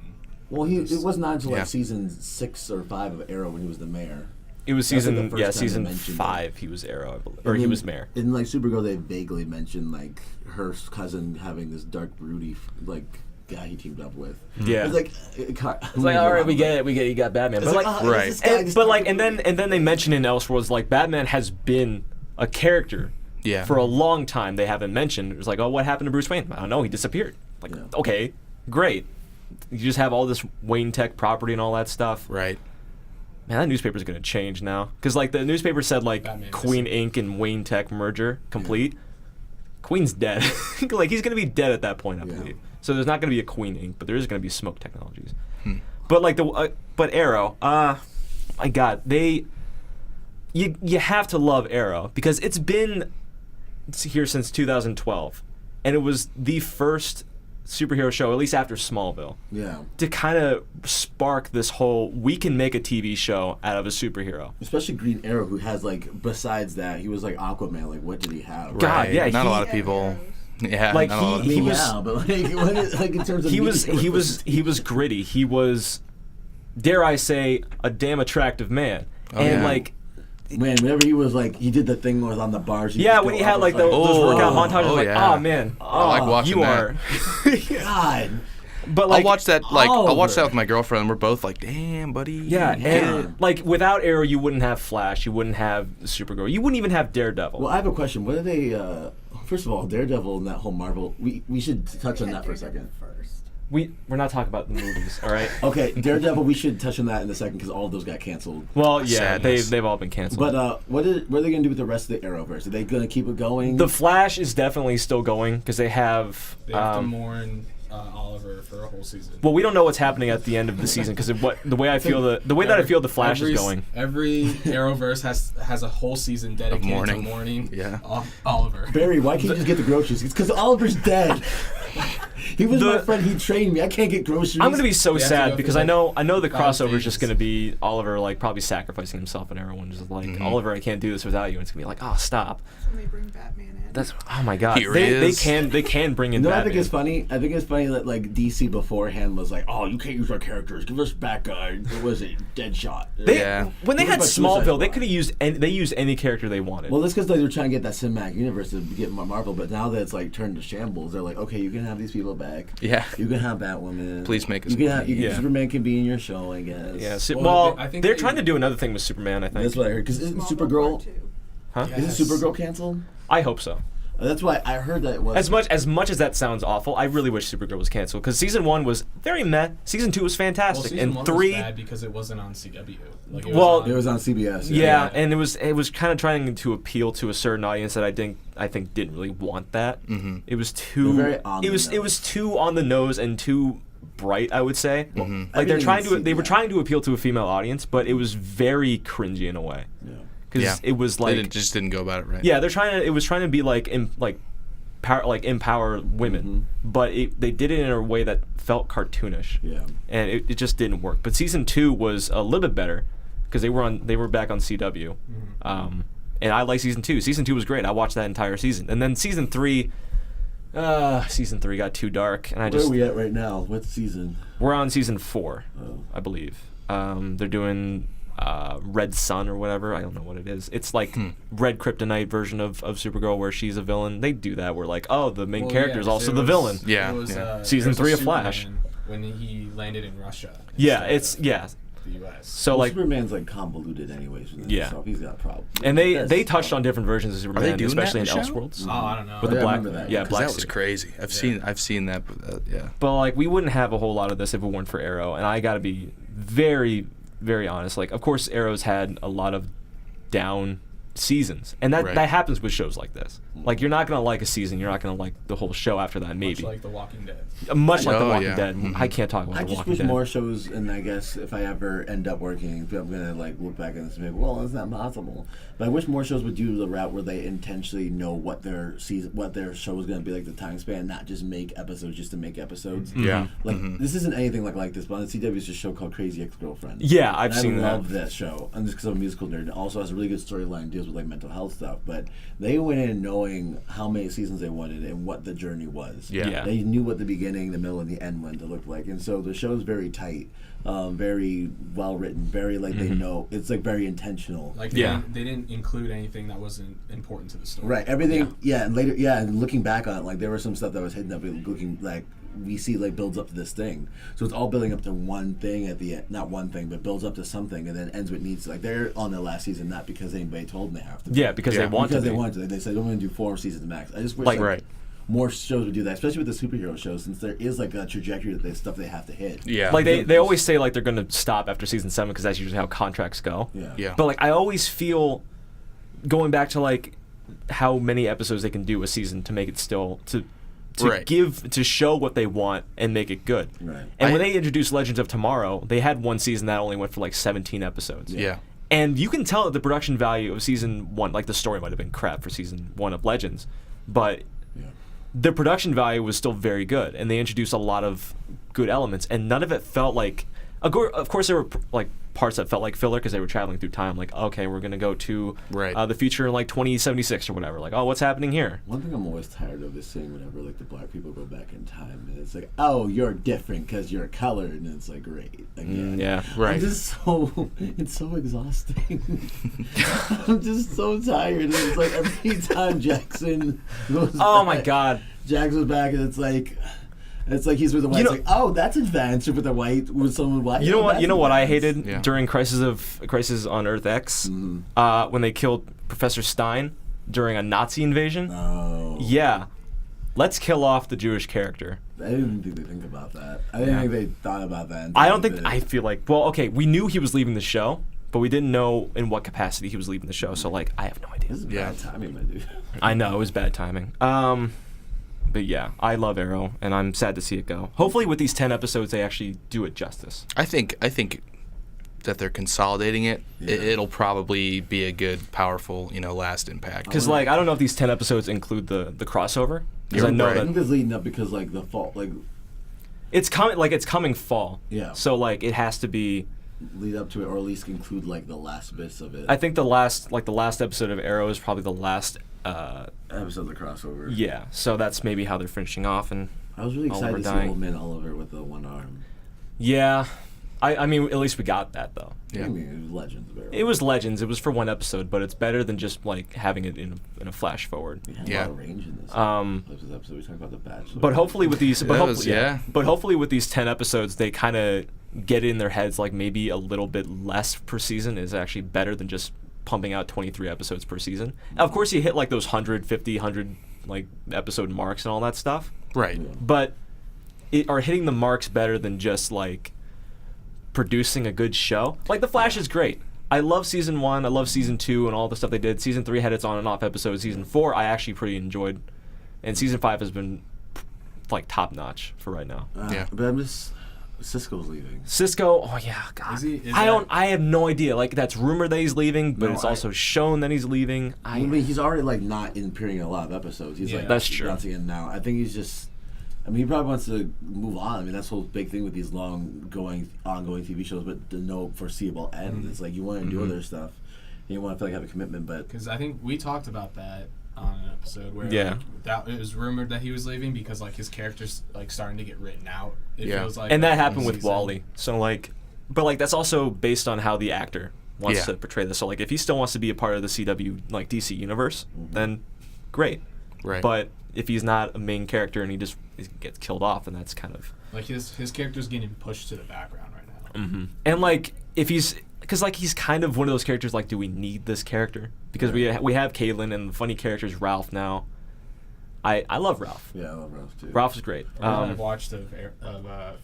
Well, it was not until Yeah. like season 6 or 5 of Arrow when he was the mayor. It was That's like the season first time they season mentioned 5. He was Arrow, I believe, or And he then- was Mayor. In like Supergirl, they vaguely mentioned like her cousin having this dark, broody like guy he teamed up with. Yeah. It's like It's like, all right, we get it. You got Batman. It's But like, like, oh, right. this guy and, just but like, talking and then they mention in Elseworlds like Batman has been a character Yeah. for a long time. They haven't mentioned. It was like, oh, what happened to Bruce Wayne? I don't know. He disappeared. Like, Yeah. okay, great. You just have all this Wayne Tech property and all that stuff. Right. Man, that newspaper's gonna change now. Cause like the newspaper said like Batman Queen Inc. and Wayne Tech merger complete. Queen's dead. Like he's gonna be dead at that point, I Yeah. believe. So there's not gonna be a Queen Inc., but there is gonna be Smoke Technologies. But like but Arrow, my God, you have to love Arrow because it's been here since 2012, and it was the first superhero show, at least after Smallville, Yeah. to kind of spark this whole, we can make a TV show out of a superhero. Especially Green Arrow, who has like, besides that, he was like Aquaman. Like, what did he have? God, Right. yeah, Not a he- lot of people. Yeah, Like, not a lot of he people. was- yeah, but like in terms of He was gritty. He was, dare I say, a damn attractive man. Oh, and yeah. like, Man, whenever he was like, he did the thing was on the bars. yeah, when he had like those workout montages, oh, like, yeah. oh man, I like watching you that. are. God. But like, I'll watch that. Like I'll watch that Oliver. with my girlfriend. And we're both like, "Damn, buddy." yeah, you get it." and like without Arrow, you wouldn't have Flash, you wouldn't have Supergirl, you wouldn't even have Daredevil. Well, I have a question. What are they? First of all, Daredevil and that whole Marvel. We should touch on that for a second. First. We're not talking about the movies, all right? Okay, Daredevil. We should touch on that in a second because all of those got canceled. Well, yeah, Sadness. they've all been canceled. But what are they gonna do with the rest of the Arrowverse? Are they gonna keep it going? The Flash is definitely still going because they have. They have to mourn Oliver for a whole season. Well, we don't know what's happening at the end of the season because the way I feel the Flash is going. Every Arrowverse has a whole season dedicated mourning. to mourning. Yeah. Oliver. Barry, why can't you just get the groceries? It's because Oliver's dead. He was my friend. He trained me. I can't get groceries. I'm gonna be so They have to sad go because through, I know the 5 crossover is just stages. gonna be Oliver like probably sacrificing himself and everyone just like Oliver, I can't do this without you. And it's gonna be like, oh, stop. When they bring Batman in. That's oh my god. Here they he is. can bring in You know what I Batman. think is funny? I think it's funny that like DC beforehand was like, "Oh, you can't use our characters. Give us back what was it? Deadshot." Yeah. When they What had about Suicide Smallville, they Squad? could have used they used any character they wanted. Well, that's because they were trying to get that cinematic universe to get Marvel, but now that it's like turned to shambles, they're like, okay, you can have these people back. Yeah. You can have Batwoman. Please make us You can have money. Yeah. Superman can be in your show, I guess. yeah. Well, Well, I think they're they- trying to do another thing with Superman. I think. That's what I heard. Because isn't Smallville Supergirl? Part 2. Huh? Yes. Isn't Supergirl canceled? I hope so. That's why I heard that it was. As much as that sounds awful, I really wish Supergirl was canceled because season 1 was very meh. Season 2 was Well, fantastic, season and 1 3. was bad because it wasn't on CW. Like, Well, It was on CBS. Yeah, Yeah. and it was kind of trying to appeal to a certain audience that I think didn't really want that. Mm-hmm. It was too They're very on it the was nose. too on the nose and too bright, I would say. Mhm. Like Everything they were yeah. trying to appeal to a female audience, but it was very cringy in a way Yeah. because Yeah. it was They like just didn't go about it right. yeah, it was trying to be like empower women, but they did it in a way that felt cartoonish. Yeah. And it just didn't work. But season 2 was a little bit better because they were back on CW, and I like season 2. Season 2 was great. I watched that entire season, and then season 3 got too dark, and I Where just are we at right now? What season? we're on season 4, Oh. I believe. They're doing Red Sun or whatever. I don't know what it is. It's like Red Kryptonite version of Supergirl where she's a villain. They do that. We're like, oh, the main character is also the villain. Yeah, It was, yeah. Season there was 3 a of Flash. Superman when he landed in Russia. Yeah, instead it's of the U.S. So Well, like, Superman's like convoluted anyways. From Yeah. himself. He's got a problem. and they That's- touched on different versions of Superman, doing especially in that in the show? Elseworlds. Oh, I don't know. With the Yeah, I black, remember that. yeah, 'Cause black that was suit. crazy. I've seen that. But, yeah. But like, we wouldn't have a whole lot of this if it weren't for Arrow. And I got to be very, very honest. Like, of course, Arrow's had a lot of down seasons, and that Right. that happens with shows like this. Like, you're not gonna like a season, you're not gonna like the whole show after that. Maybe Much like The Walking Dead. much like The Oh, Walking yeah. Dead. Mhm. I can't talk about I The just Walking wish Dead. more shows, and I guess if I ever end up working, I'm gonna like look back at this and be like, well, it's not possible. But I wish more shows would do the route where they intentionally know what their show is gonna be, like the time span, not just make episodes just to make episodes. Yeah. Like this isn't anything like this, but on the CW it's a show called Crazy Ex-Girlfriend. Yeah, I've And seen I that. love that show. I'm just because I'm a musical nerd. It also has a really good storyline, deals with like mental health stuff. But they went in knowing how many seasons they wanted and what the journey was. Yeah. Yeah. They knew what the beginning, the middle, and the end wanted to look like, and so the show's very tight, very well written, very like they know it's like very intentional. Like Yeah. they didn't include anything that wasn't important to the story. Right, everything. Yeah, and later, and looking back on it, like there was some stuff that was hidden up, looking like we see like builds up to this thing. So it's all building up to one thing at the end, not one thing, but builds up to something, and then ends with needs. Like they're on their last season, not because anybody told them they have to. Yeah, because Yeah. they want because to. they Be. wanted to. They said we're going to do 4 seasons max. I just wish Like- Right. more shows would do that, especially with the superhero shows, since there is like a trajectory that stuff they have to hit. Yeah. Like they always say like they're gonna stop after season 7 because that's usually how contracts go. Yeah. Yeah. But like I always feel going back to like how many episodes they can do a season to make it still to Right. to show what they want and make it good. Right. And when they introduced Legends of Tomorrow, they had one season that only went for like 17 episodes. Yeah. And you can tell that the production value of season 1, like the story might have been crap for season 1 of Legends, but Yeah. the production value was still very good, and they introduced a lot of good elements, and none of it felt like. Of course, there were like parts that felt like filler because they were traveling through time. Like, okay, we're gonna go to the future in like 2076 or whatever. Like, oh, what's happening here? One thing I'm always tired of is seeing whenever like the black people go back in time, and it's like, oh, you're different because you're colored, and it's like, great. Again. Yeah, right. I'm just it's so exhausting. I'm just so tired. And it's like every time Jackson goes Oh back, my God. Jackson's back, and it's like he's with the white. It's like, oh, that's advanced with the white with someone white. You know what? You know what I advanced. hated during Crisis on Earth X, when they killed Professor Stein during a Nazi invasion. Oh. Yeah, let's kill off the Jewish character. I didn't think they think about that. I didn't think they thought about that. I don't think. I feel like. Well, okay, we knew he was leaving the show, but we didn't know in what capacity he was leaving the show. So like, I have no idea. This is bad timing, my dude. I know it was bad timing. But yeah, I love Arrow, and I'm sad to see it go. Hopefully, with these 10 episodes, they actually do it justice. I think that they're consolidating it. Yeah. It'll probably be a good, powerful, last impact. Because like, I don't know if these 10 episodes include the crossover. Because I You're know right. I think it's leading up because like the fall, like it's coming fall. Yeah. So like, it has to be. lead up to it, or at least include like the last bits of it. I think the last episode of Arrow is probably the last. Episode of the crossover. Yeah. So that's maybe how they're finishing off, and I was really Oliver excited to dying. see Old Man Oliver with the one arm. yeah, I mean at least we got that though. Yeah. I mean, it was Legends of Arrow. It was Legends. It was for one episode, but it's better than just like having it in a flash forward. We had a Yeah. lot of range in this. This episode we talked about the Bachelor. But hopefully with these, That was- yeah. But hopefully with these 10 episodes, they kind of get it in their heads like maybe a little bit less per season is actually better than just pumping out 23 episodes per season. Now, of course, you hit like those 100 like episode marks and all that stuff, Right. but it are hitting the marks better than just like producing a good show. Like The Flash is great. I love season 1. I love season 2 and all the stuff they did. Season 3 had its on and off episodes. Season 4 I actually pretty enjoyed, and season 5 has been like top notch for right now. Yeah. But I'm just Cisco's leaving. Cisco, oh yeah, God. I have no idea. Like that's rumored that he's leaving, but No, it's also shown that he's leaving. I mean, he's already like not appearing in a lot of episodes. He's Yeah. like That's true. bouncing in now. I think he's just. I mean, he probably wants to move on. I mean, that's the whole big thing with these ongoing TV shows, but the no foreseeable end. It's like you want to do other stuff, and you want to feel like have a commitment, but Because I think we talked about that on an episode where Yeah. like, that it was rumored that he was leaving because like his character's like starting to get written out. It Yeah. feels like and that like, happened one with season. Wally. So like, but like that's also based on how the actor wants Yeah. to portray this. So like, if he still wants to be a part of the CW like DC universe, then great. Right. But if he's not a main character and he just gets killed off, then that's kind of. Like his character's getting pushed to the background right now. Mm-hmm. And like, if he's. Because like he's kind of one of those characters. Like, do we need this character? Because we have Caitlin and the funny character's Ralph now. I love Ralph. yeah, I love Ralph too. Ralph's great. What I've watched of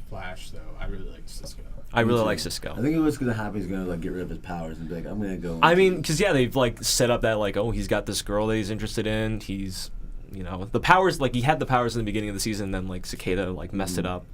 Flash though, I really like Cisco. I really too. like Cisco. I think what's gonna happen is gonna like get rid of his powers and be like, I'm gonna go. I mean, because yeah, they've like set up that like, oh, he's got this girl that he's interested in. He's, the powers, like he had the powers in the beginning of the season, then like Cicada like messed it up.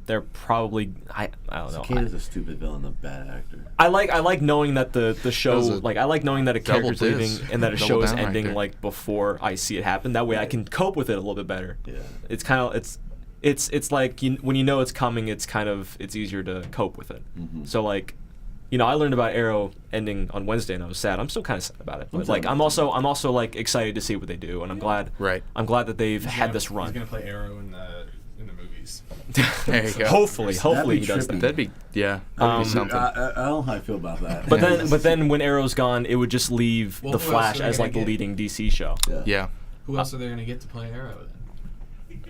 They're probably I don't know. Cicada's a stupid villain, a bad actor. I like knowing that the show That was a like I like knowing that a double character's leaving diss. and that a Double show is down right ending there. like before I see it happen. That way I can cope with it a little bit better. Yeah. It's kind of it's like when you know it's coming, it's easier to cope with it. Mhm. So like, I learned about Arrow ending on Wednesday and I was sad. I'm still kind of sad about it, but like I'm also like excited to see what they do, and I'm glad that they've had this run. He's gonna play Arrow in the movies. There you go. Hopefully That'd be he does trippy. that. That'd be something. I don't know how I feel about that. But then when Arrow's gone, it would just leave Well, the who else Flash are they as like the gonna get? leading DC show. Yeah. Who else are they gonna get to play Arrow then?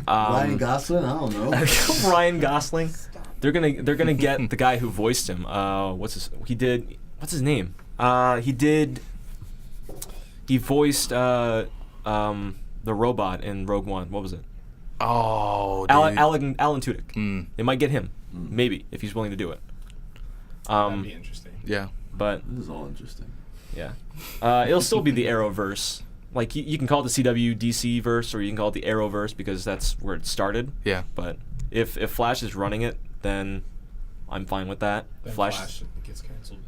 Ryan Gosling, I don't know. Ryan Gosling. Stop. They're gonna get the guy who voiced him. What's his name? He voiced the robot in Rogue One. What was it? Oh, dude. Alan Tudyk. Mm. They might get him, maybe, if he's willing to do it. That'd be interesting. Yeah. But This is all interesting. yeah, it'll still be the Arrowverse. Like you can call it the CW DC verse, or you can call it the Arrowverse because that's where it started. Yeah. But if Flash is running it, then I'm fine with that. Then Flash. Flash gets canceled.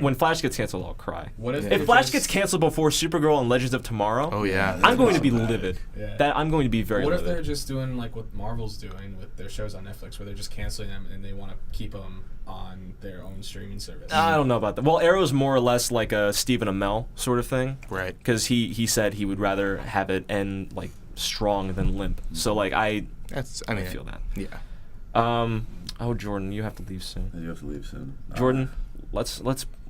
When Flash gets canceled, I'll cry. What if If Flash gets canceled before Supergirl and Legends of Tomorrow, Oh yeah. I'm going to be That's livid. Yeah. I'm going to be very What if livid. they're just doing like what Marvel's doing with their shows on Netflix, where they're just canceling them and they want to keep them on their own streaming service? I don't know about that. Well, Arrow's more or less like a Stephen Amell sort of thing. Right. Because he said he would rather have it end like strong than limp. So like I feel that. Yeah. Jordan, you have to leave soon. You have to leave soon. Jordan, let's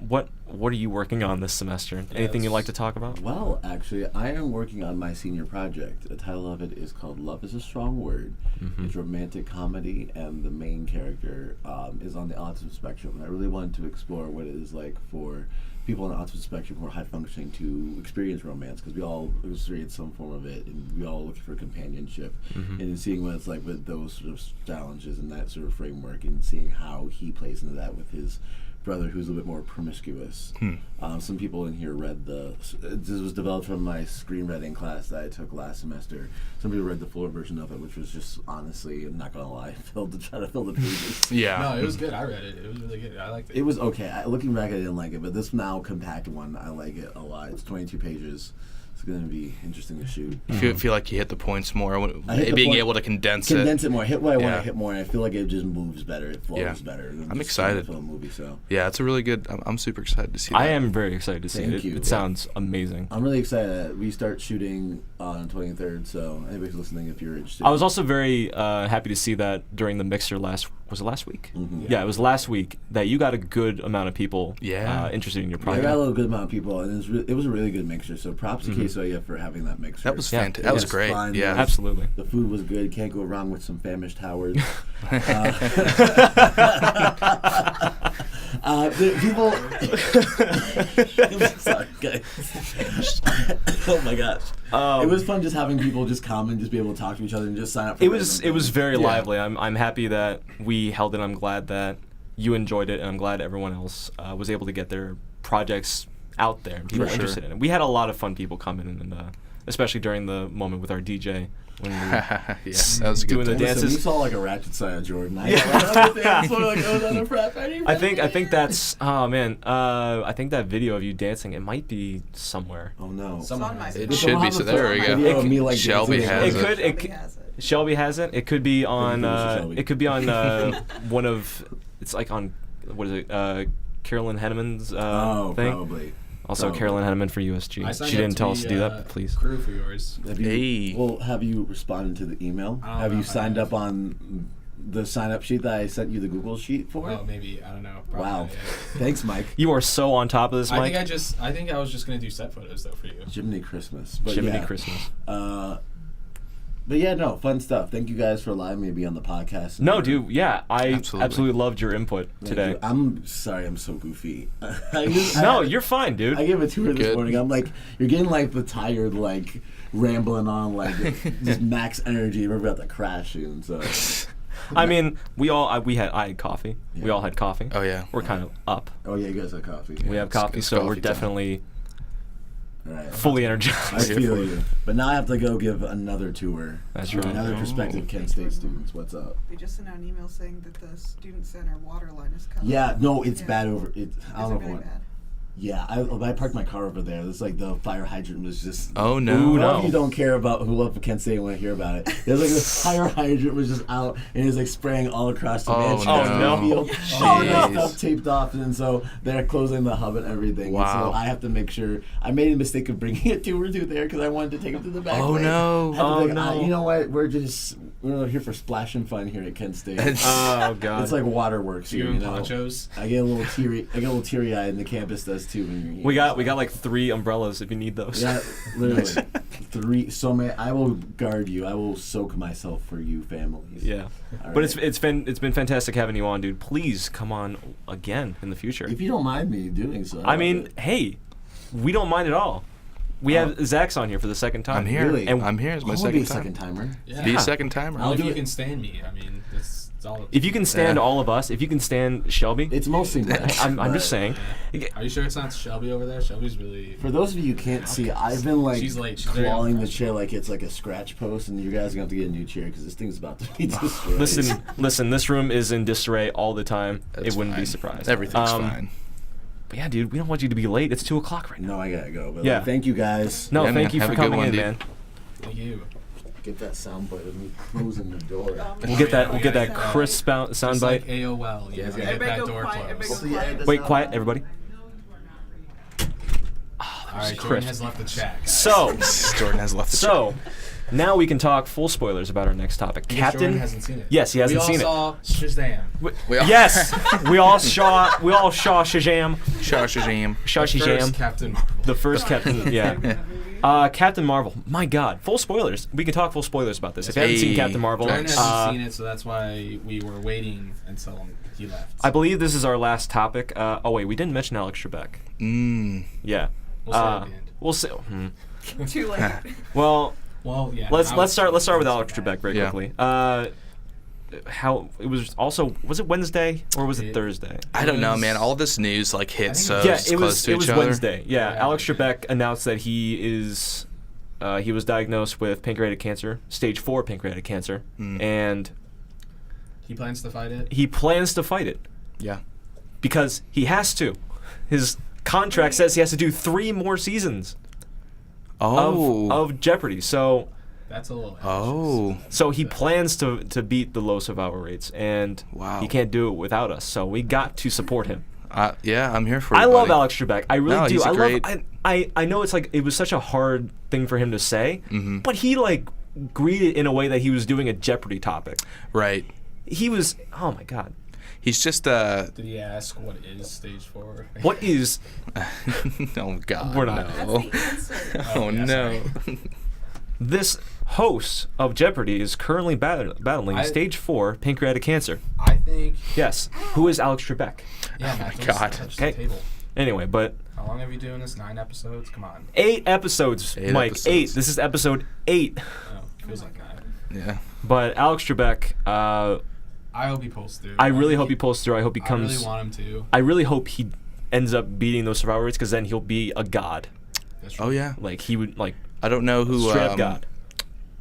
what are you working on this semester? Anything you'd like to talk about? Well, actually, I am working on my senior project. The title of it is called Love is a Strong Word. It's romantic comedy, and the main character is on the autism spectrum. And I really wanted to explore what it is like for people on the autism spectrum who are high functioning to experience romance, because we all experience some form of it, and we all look for companionship. And in seeing what it's like with those sort of challenges and that sort of framework, and seeing how he plays into that with his brother, who's a little bit more promiscuous. Some people in here read this was developed from my screenwriting class that I took last semester. Some people read the fuller version of it, which was just, honestly, I'm not gonna lie, try to fill the pages. Yeah. No, it was good. I read it. It was really good. I liked it. It was okay. Looking back, I didn't like it, but this now compact one, I like it a lot. It's 22 pages. It's going to be interesting to shoot. Feel like you hit the points more. I hit the Being point- able to condense it more. Hit what I want Yeah. to hit more, and I feel like it just moves better. It flows Yeah. better. than I'm just excited. Film movie, so Yeah, it's a really good. I'm super excited to see that. I am very excited to see Thank it. you. It sounds amazing. I'm really excited. We start shooting on the 23rd, so anybody's listening, if you're interested. I was also very happy to see that during the mixer last week? Yeah, it was last week that you got a good amount of people interested in your I project. got a little good amount of people, and it was a really good mixture. So props to KSUIF for having that mixture. That was Yeah. fantastic. That was It's great. fine. Yeah. Absolutely. The food was good. Can't go wrong with some famished Howards. People. Sorry, guys. Oh my gosh. It was fun just having people just come and just be able to talk to each other and just sign up for It was very Yeah. lively. I'm happy that we held it. I'm glad that you enjoyed it, and I'm glad everyone else was able to get their projects out there and people For interested sure. in it. We had a lot of fun people coming in, and especially during the moment with our DJ when we Yeah, that was a doing good the time. dances. Listen, you saw like a ratchet side of Jordan. I was on a prep. I think that's I think that video of you dancing, it might be somewhere. Oh no. It's on my It phone. should be. So there we go. Video of me, like, Shelby dancing. has It it. could Shelby has it. Shelby has it. It could be on Shelby. it could be on one of it's like on what is it Carolyn Henneman's thing. Probably. Also, Probably. Carolyn Henneman for USG. I signed She up didn't tell us be, to do that, but please. Crew for yours. Hey. Well, have you responded to the email? I don't Have know you if I signed have. up on the sign-up sheet that I sent you the Google sheet for? Oh, maybe. I don't know. Probably Wow. not yet. Thanks, Mike. You are so on top of this, I Mike. think I was just gonna do set photos though for you. Jiminy Christmas. But Jiminy yeah. Christmas. But yeah, no, fun stuff. Thank you guys for allowing me to be on the podcast. No, dude. Yeah, I Absolutely. absolutely loved your input Thank today. you. I'm sorry, I'm so goofy. No, you're fine, dude. I gave a tour this Good. morning. I'm like, you're getting like the tired, like rambling on, like just max energy. We're about to crash soon. So I mean, I had coffee. We Yeah. all had coffee. Oh yeah. We're kind of up. oh yeah, you guys have coffee. We have coffee, it's so we're coffee time. definitely All right. fully I energized. feel you. But now I have to go give another tour. That's to right. Another prospective Kent State students. What's up? We just sent out an email saying that the student center water line is coming. Yeah, no, it's Yeah. bad over. I Is don't know it if really what. bad? Yeah, I parked my car over there. It's like the fire hydrant was just. Oh no. Ooh, All no. of you don't care about who love Kent State and want to hear about it. There's like this fire hydrant was just out and it's like spraying all across the Oh, mansion. no. Field. Oh, no. Stuff taped off, and so they're closing the hub and everything. Wow. And so I have to make sure. I made a mistake of bringing a tour to there because I wanted to take them to the back. Oh, lane. no. I had to Oh, be like, no. You know what? We're here for splash and fun here at Kent State. Oh god. It's like waterworks So here, you're you in know. ponchos. I get a little teary eyed, and the campus does too. When you're here. we got like 3 umbrellas if you need those. Yeah, literally. 3 so many. I will guard you. I will soak myself for you families. Yeah. All But right. it's been fantastic having you on, dude. Please come on again in the future. If you don't mind me doing so. I mean, hey, we don't mind at all. We have Zach's on here for the second time. I'm here. Really? And I'm here. It's my I'll be second a time. second timer. Yeah. Be a second timer. I'll If do you it. can stand me, I mean, it's all. If you can stand Yeah. all of us, if you can stand Shelby, It's mostly nice. I'm but just saying. Are you sure it's not Shelby over there? Shelby's really. For those of you who can't see, I've been like She's late. She's very clawing the unprofessional. chair like it's like a scratch post, and you guys are gonna have to get a new chair because this thing's about to be destroyed. Listen. This room is in disarray all the time. That's it wouldn't be fine. surprised. Everything's Um, fine. But yeah, dude, we don't want you to be late. It's 2:00 right now. No, I gotta go. But Yeah. thank you guys. No, Yeah, thank man. you Have for a good coming one, in, dude. man. Thank you. Get that soundbite of me closing the door. We'll get that. yeah, We'll get that yeah. crisp Just soundbite. like AOL. You Yes, know, yeah. get that door Everybody go closed. quiet. Wait, quiet, everybody. All right, Jordan crisp. has left the chat. Guys. So, Jordan has left the so now we can talk full spoilers about our next topic. Because Captain. Jordan hasn't seen it. Yes, he hasn't seen we it. all saw Shazam. We all- Yes, we all saw Shazam. Shazam. First Shazam. Captain Marvel. The first Captain. Yeah. Captain Marvel. My God, full spoilers. We can talk full spoilers about this. If you haven't seen Hey, Captain Marvel, Jordan hasn't uh, seen it, so that's why we were waiting until he left. I believe this is our last topic. Oh wait, we didn't mention Alex Trebek. Yeah. We'll say it at the end. We'll see. Too late. Well, Well, yeah. let's start with so Alex bad. Trebek very Yeah. quickly. How it was also was it Wednesday or was it Thursday? I don't know, was- man. All this news like hits I so think Yeah, it close was to it each was other. Wednesday. Yeah, Yeah. Alex Trebek announced that he was diagnosed with pancreatic cancer, stage 4 pancreatic cancer, and He plans to fight it. he plans to fight it Yeah. because he has to. His contract says he has to do 3 more seasons Oh. of Jeopardy. So That's a little. Oh. he plans to beat the low survival rates, and Wow. he can't do it without us. So we got to support him. Yeah, I'm here for it. I love buddy. Alex Trebek. I really No, do. he's a I great- love. I know it's like it was such a hard thing for him to say, Mhm. but he like greeted in a way that he was doing a Jeopardy topic. Right. He was. Oh my God. He's just Did he ask what is stage 4? What is? Oh God. We're not- That's No. the answer. Oh yeah, no. This host of Jeopardy is currently battling I- stage 4 pancreatic cancer. I think. Yes. Who is Alex Trebek? Yeah, Matt, don't God. touch Okay. the table. Anyway, but How long have you doing this? 9 episodes? Come on. 8 episodes, 8 Mike. episodes. 8. This is episode 8. Oh, feels like 9. Yeah. But Alex Trebek, I hope he pulls through. I really hope he pulls through. I hope he I comes. really want him to. I really hope he ends up beating those survival rates because then he'll be a god. That's Oh yeah. Like he would like I don't know who straight up god.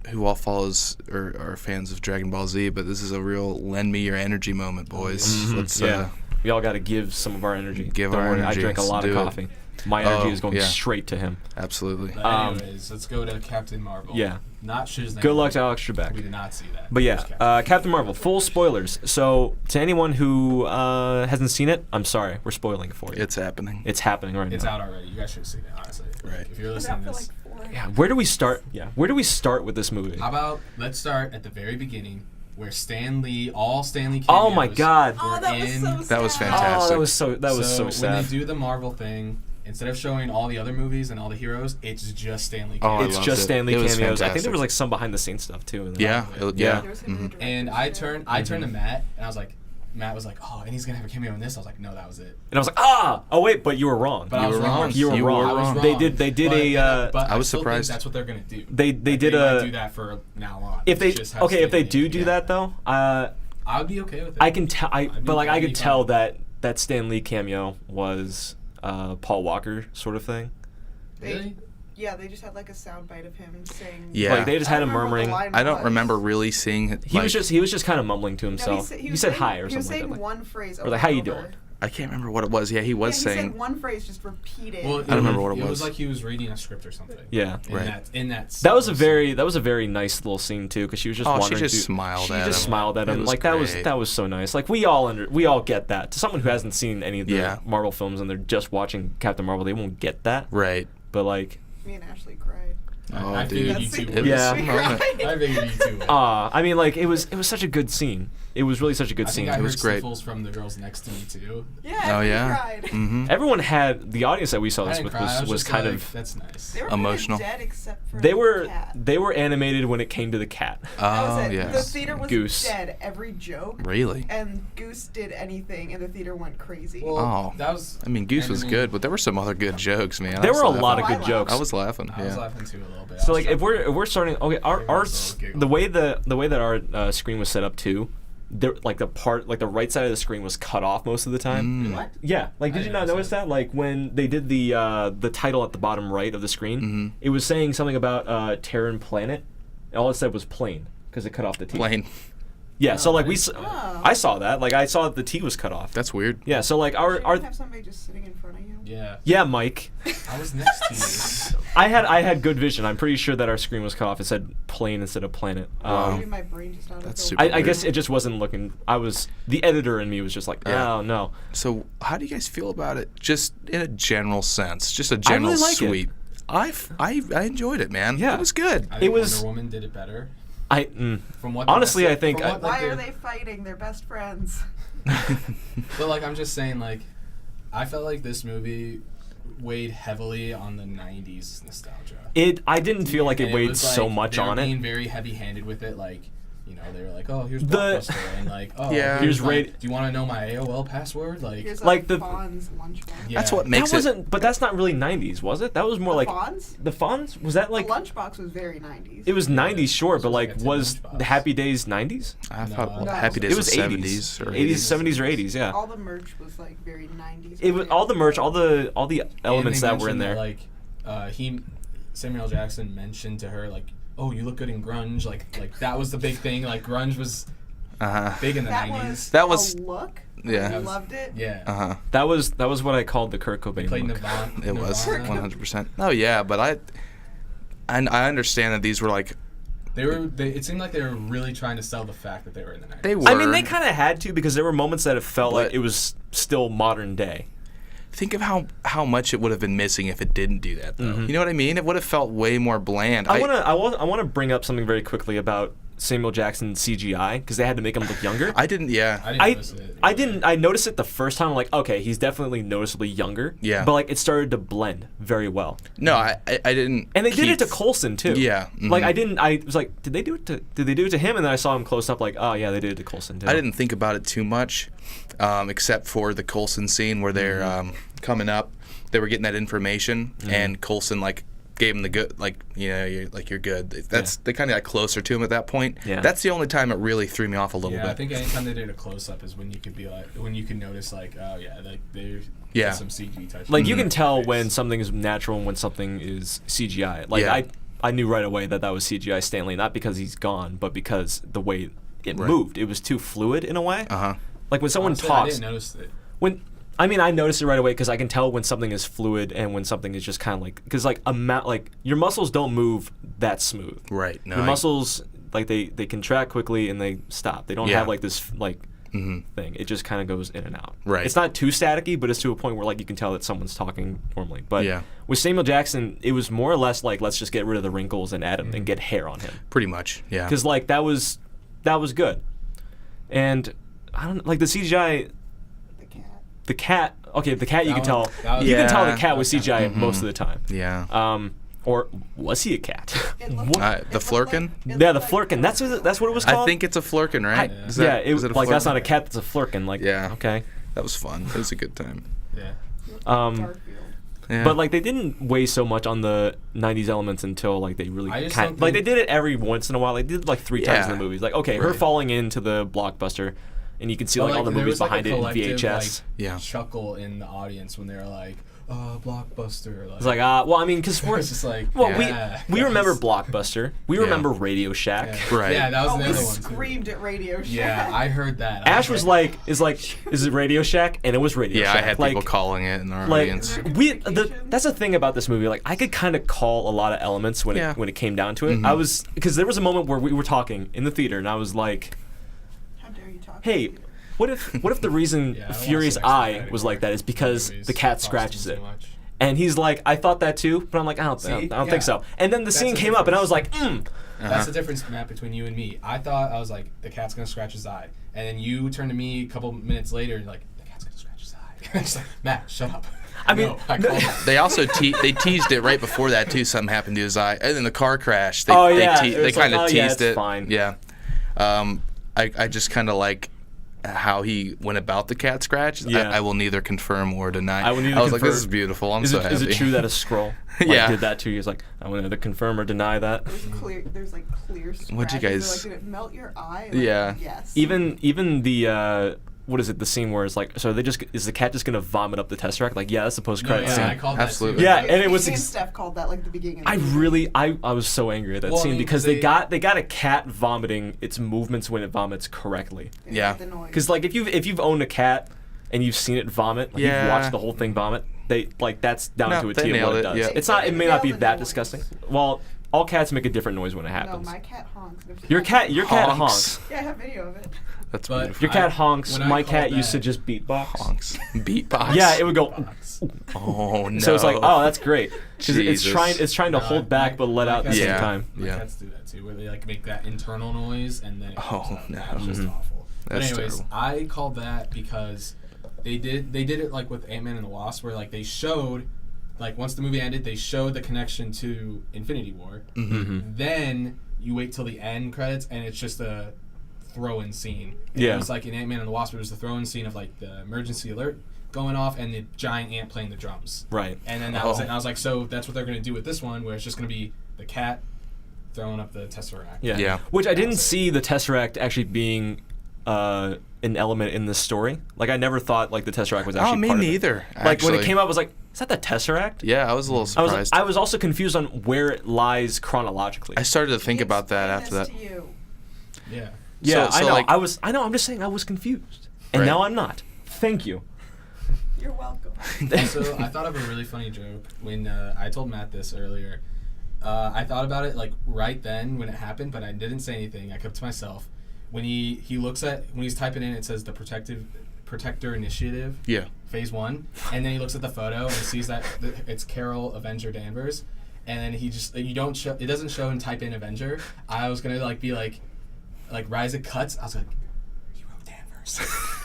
who all follows or are fans of Dragon Ball Z, but this is a real lend me your energy moment, boys. Mhm, Let's yeah. We all got to give some of our energy. Give Don't our worry, energy. I drank a Let's lot of do it. coffee. My energy Oh, is going yeah. straight to him. absolutely. But anyways, let's go to Captain Marvel. Yeah. Not Shazam. Good luck to Alex We Trebek. did not see that. But Just yeah, Captain Marvel, full spoilers. So to anyone who hasn't seen it, I'm sorry, we're spoiling it for you. It's happening. It's happening right It's now. out already. You guys should have seen it, honestly. Right. If you're It's listening out to for this. like 4. Yeah, where do we start? Yeah, where do we start with this movie? How about let's start at the very beginning where all Stan Lee Oh my cameos God. Oh, that was in- so sad. That was Oh, fantastic. that was so when sad. they do the Marvel thing, instead of showing all the other movies and all the heroes, it's just Stan Lee Oh, I cameos. It's loved just it. Stanley It was cameos. I think there fantastic. was like some behind the scenes stuff too. in the Yeah. Marvel. Yeah. There was gonna be a director's And I cut. turned to Matt and I was like, Matt was like, oh, and he's gonna have a cameo in this. I was like, no, that was it. And I was like, oh wait, but you were wrong. But You I was were wrong. wrong. You were wrong. I was wrong. They did But a, then- but I was still think surprised. That's what they're gonna do. They Like, did might a. do that for now on. If they It's just how okay, if Stan they Lee- do yeah. that though, I would be okay with it. I can tell. I'd be But like I totally could tell fine. that Stan Lee cameo was Paul Walker sort of thing. Really? Yeah, they just had like a soundbite of him saying. Yeah. Like they just I had don't him remember what the murmuring. line I don't was. remember really seeing it. He like, was just kind of mumbling to No, himself. he He said saying- hi or He was something saying like that. one phrase. Or like, "How you doing?" I can't remember what it was. Yeah, he was He saying. said one phrase just repeated. Well, I don't remember what it It was was. like he was reading a script or something. Yeah. Right. In that. That was a very nice little scene too, because she was just Oh, she wandering just through- smiled She at just him. smiled at It him. was Like great. that was so nice. Like we all get that. To someone who hasn't seen any of the Yeah. Marvel films and they're just watching Captain Marvel, they won't get that. Right. But like, Me and Ashley cried. Oh, I dude. figured you two That's- would. Yeah. It was a moment. I figured you two would. I mean, like it was such a good scene. It was really such a good I scene. think I It was heard great. sniffles from the girls next to me too. Yeah. Oh we yeah. Cried. Mm-hmm. Everyone had the audience that we saw I this didn't with cry. I was just kind like, of that's nice. They were Emotional. Kind of dead except for they the were cat. they were animated when it came to the cat. That Oh was it. The yes. theater was Goose. dead every joke. Really? And Goose did anything, and the theater went crazy. Well, Oh. that was. I mean, Goose was I mean, good, but there were some other good jokes, man. I There was were a laughing. lot of Oh, I good laughed. jokes. I was laughing. I was Yeah. laughing too a little bit. So I like was if we're starting okay our the way that our screen was set up too, like the right side of the screen was cut off most of the time. Mm. What? Yeah, like I did you didn't not notice notice that? Like when they did the title at the bottom right of the screen, Mhm. it was saying something about Terran planet, and all it said was plane because it cut off the T. Plain. Yeah, so No, like I didn't- I saw that. Like I saw that the T was cut off. That's weird. Yeah, so like Should our you have somebody just sitting in front of you? Yeah. Mike. I was next to you. I had good vision. I'm pretty sure that our screen was cut off. It said plane instead of planet. Maybe my brain just out That's of super I guess it just wasn't looking. The editor in me was just like, Yeah. oh no. So how do you guys feel about it? Just in a general sense, just a general really like it. sweep. I enjoyed it, man. Yeah. It was good. I It think was- Wonder Woman did it better. From what Honestly, the I think from what, Why like, are they fighting? They're best friends. But like I'm just saying, like I felt like this movie weighed heavily on the '90s nostalgia. I didn't feel like it And weighed was, so like, much they were on being it. very heavy-handed with it, like. You know, they were like, "Oh, here's The- Blockbuster," and like, "Oh, Yeah. Here's my, Raid- Do you want to know my AOL password?" Like, Here's Like the the- Fonz lunchbox. yeah. That's what That makes it. wasn't, but that's not really 90s, was it? That was more The like Fonz? the Fonz. Was that like The lunchbox was very 90s. it was 90s, sure, This but was like like a tin was lunchbox. the Happy Days 90s? I thought No, Happy Days It was 70s or 80s, 70s or 80s, yeah. All the merch was like very 90s. It was all the merch, all the elements And they that were in there. mentioned that, like, Samuel L. Jackson mentioned to her, like, "Oh, you look good in grunge." Like that was the big thing. Like grunge was big in the that 90s. was That was- a look. yeah. I loved it. Yeah. Uh-huh. That was what I called the Kurt Cobain Played look. Nirvana. It was Nirvana. 100%. Oh yeah, but I understand that these were like It seemed like they were really trying to sell the fact that they were in the 90s. they were. I mean, they kind of had to because there were moments that it felt like But- it was still modern day. Think of how much it would have been missing if it didn't do that, though. Mhm. You know what I mean? It would have felt way more bland. I want to bring up something very quickly about Samuel Jackson's CGI because they had to make him look younger. I didn't. Yeah. I didn't notice it. I didn't. I noticed it the first time. I'm like, okay, he's definitely noticeably younger. Yeah. But like, it started to blend very well. No, I didn't. And they did it to keep- Coulson too. Yeah, Like mhm. I didn't. I was like, did they do it to him? And then I saw him close up. Like, oh yeah, they did it to Coulson too. I didn't think about it too much, except for the Coulson scene where they're coming up. They were getting that information, and Coulson like gave him the good, like you're good. That's they kind of got closer to him at that point. Yeah. That's the only time it really threw me off a little Yeah, bit. I think anytime they did a close up is when you could be like, when you could notice like, oh yeah, like there's Yeah. some CG touch. Like you in can the tell face. when something is natural and when something is CGI. Like Yeah. I knew right away that was CGI Stanley, not because he's gone, but because the way it Right. moved. It was too fluid in a way. Like when someone Honestly, I talks. didn't notice it. I noticed it right away because I can tell when something is fluid and when something is just kind of like because like your muscles don't move that smooth. Right. No. Your muscles like they contract quickly and they stop. They don't Yeah. have like this like thing. It just kind of goes in and out. Right. It's not too staticky, but it's to a point where like you can tell that someone's talking normally. But Yeah. with Samuel Jackson, it was more or less like let's just get rid of the wrinkles and add him and get hair on him Pretty much. Yeah. because like that was good, and I don't like the CGI. The cat. The cat. Okay, the cat you That can one- tell. that was- You can tell Yeah. the cat was That CGI most of the time. Yeah. Or was he a cat? It looked The it looked Flurkin? it Yeah, the looked like flurkin. That's what it was called. I think it's a flurkin, right? I- Is yeah, that- is it a like that's flurkin? not a cat. That's a flurkin. Like Yeah. Okay. That was fun. It was a good time. Yeah. Garfield. Yeah. But like they didn't weigh so much on the '90s elements until like they really I just kind don't like they think- did it every once in a while. They did it like 3 times in Yeah. the movies. Like okay, her Right. falling into the blockbuster, and you can see But, like all the there movies was, like, behind a it in collective, VHS. Yeah. chuckle in the audience when they were like, Blockbuster. Like, It's like well, I mean, because we're it's just like, well, yeah, we guys. remember Blockbuster. We Yeah. remember Radio Shack. Yeah. Right. Yeah, that was Oh, the we other one too. screamed at Radio Shack. Yeah, I heard that. Ash was like, is it Radio Shack? And it was Radio Yeah, Shack. I had like, people calling it in our like audience. that's the thing about this movie. Like I could kind of call a lot of elements when Yeah. it came down to it. I was because there was a moment where we were talking in the theater, and I was like, How dare you talk? "Hey, to me? what if the reason Yeah, I don't wanna Fury's sit next to eye that was anymore. like that is because Movies the cat cost scratches too it?" much. And he's like, "I thought that too," but I'm like, I don't See? think Yeah. so. And then the That's scene the came up, and I was like, difference. Uh-huh. That's the difference, Matt, between you and me. I was like, the cat's gonna scratch his eye, and then you turned to me a couple minutes later, and you're like, the cat's gonna scratch his eye. It's like, Matt, shut up. I mean, No, I called it. They also they teased it right before that too. Something happened to his eye, and then the car crash. They, Oh, yeah. It they was like, kind of oh, yeah, teased it's it. fine. Yeah. I just kind of like how he went about the cat scratch. Yeah. I will neither confirm or deny. I will neither I was like, confirm- this is beautiful. I'm is so it, happy. is it true that a scroll Yeah. did that to you? He's like, I will neither confirm or deny that. There's like clear scratches. What'd you They're guys- Like, did it melt your eye? Like, Yeah. Yes. Even the what is it? The scene where it's like, so is the cat just gonna vomit up the Tesseract? Like, yeah, that's the post-credit yeah, scene. I called Absolutely. that too. Yeah, and it was. Me and Steph called that like the beginning. Of the I movie. really, I was so angry at that Well, I scene mean, because they- they got a cat vomiting its movements when it vomits correctly. Yeah. The noise. Because like if you've owned a cat and you've seen it vomit, like Yeah. you've watched the whole thing vomit, they like that's down No, to a they T of nailed what it it, does. yeah. It's not. It may not be Nailed the that noise. disgusting. Well, all cats make a different noise when it No, happens. my cat honks. Your cat Honks. honks. Yeah, I have video of it. That's But- beautiful. Your cat I- honks. when I My called cat used to that- just beatbox. Honks. Beatbox. Yeah, it would go. Box. Oh no. So it's like, oh, that's great. 'Cause it's Jesus. trying to No, hold back my- but let my out at the cats- same Yeah. time. My Yeah. cats do that too, where they like make that internal noise and then it Oh, comes out. no. That's just Mhm. awful. But That's anyways, terrible. I called that because they did it like with Ant-Man and the Wasp, where like they showed, like once the movie ended, they showed the connection to Infinity War. Mm-hmm. Then you wait till the end credits and it's just a throw-in scene. And Yeah. It was like in Ant-Man and the Wasp, it was the throw-in scene of like the emergency alert going off and the giant ant playing the drums. Right. And then that was Oh. it. And I was like, so that's what they're going to do with this one, where it's just going to be the cat throwing up the Tesseract. Yeah. Yeah. Which I didn't That's it. see the Tesseract actually being an element in this story. Like I never thought like the Tesseract was actually Oh, me part of it. neither. Like when it actually. came out, I was like, is that the Tesseract? Yeah, I was a little surprised. I was also confused on where it lies chronologically. I started to think He about that explained after that. this to you. Yeah. Yeah, So, I know. like- I know. I'm just saying I was confused, and Right. now I'm not. Thank you. You're welcome. Also, I thought of a really funny joke when I told Matt this earlier. I thought about it like right then when it happened, but I didn't say anything. I kept to myself. When he looks at when he's typing in, it says the Protector Initiative, Yeah. Phase 1, and then he looks at the photo and sees that it's Carol Avenger Danvers, and then he just it doesn't show him type in Avenger. I was gonna like be like Rise It Cuts. I was like, he wrote Danvers.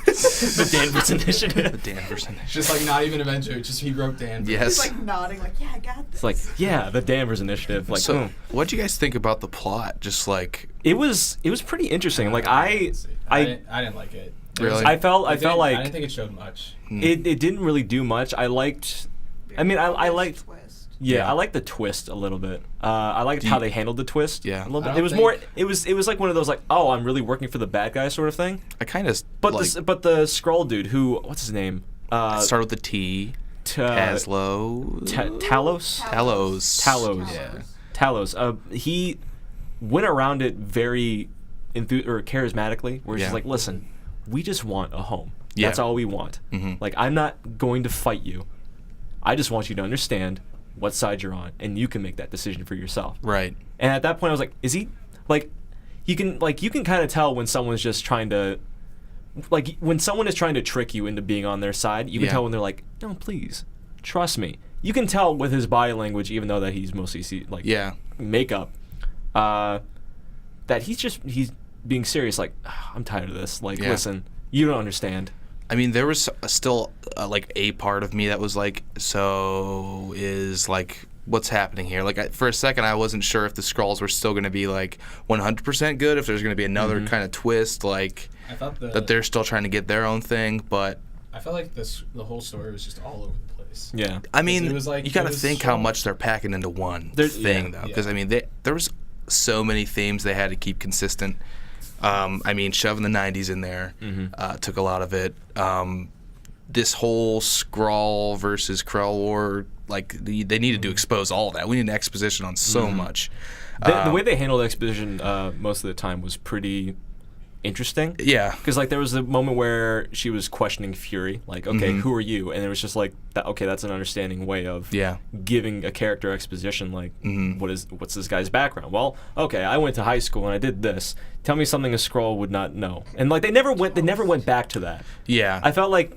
The Danvers The Initiative. Danvers Initiative. Just like not even Avenger, just he wrote Danvers. Yes. He's like nodding, like, yeah, I got this. It's like, yeah, the Danvers Initiative. Like, So, what'd you guys think about the plot? Just like, it was pretty interesting. Like I didn't like it. Really? I felt I didn't like think it showed much. it didn't really do much. I liked. I mean, I liked. Twist. Yeah, Yeah. I liked the twist a little bit. I liked Do how you- they handled the twist. Yeah. a little I bit. don't It was think- more. It was like one of those like, oh, I'm really working for the bad guy sort of thing. I kind of But like, the Skrull dude who what's his name? start with the T. Taslo. Talos. Talos. Talos. Yeah. Talos. He went around it very charismatically, where he's Yeah. just like, listen, we just want a home. Yeah. That's all we want. Mhm. Like, I'm not going to fight you. I just want you to understand what side you're on, and you can make that decision for yourself. Right. And at that point, I was like, is he like? You can kind of tell when someone's just trying to. Like when someone is trying to trick you into being on their side, you can Yeah. tell when they're like, "No, please, trust me." You can tell with his body language, even though that he's mostly Yeah. makeup, that he's being serious. Like, I'm tired of this. Like, Yeah. listen, you don't understand. I mean, there was still like a part of me that was like, so is like, what's happening here? Like, for a second, I wasn't sure if the Skrulls were still going to be like 100% good, if there's going to be another kind of twist, like I thought that they're still trying to get their own thing. But I felt like the whole story was just all over the place. Yeah. I mean, it was like- you got to it was think how so- much they're packing into one There's- thing, yeah. though. Because Yeah. I mean, there was so many themes they had to keep consistent. I mean, shoving the '90s in there took a lot of it. This whole Skrull versus Krell war, like they needed to expose all that. We need an exposition on so much. The way they handled exposition most of the time was pretty interesting. Yeah. Because like there was a moment where she was questioning Fury, like, okay, who are you? And it was just like, okay, that's an understanding way of Yeah. giving a character exposition. Like, what's this guy's background? Well, okay, I went to high school and I did this. Tell me something a Skrull would not know. And like they never went back to that. Yeah. I felt like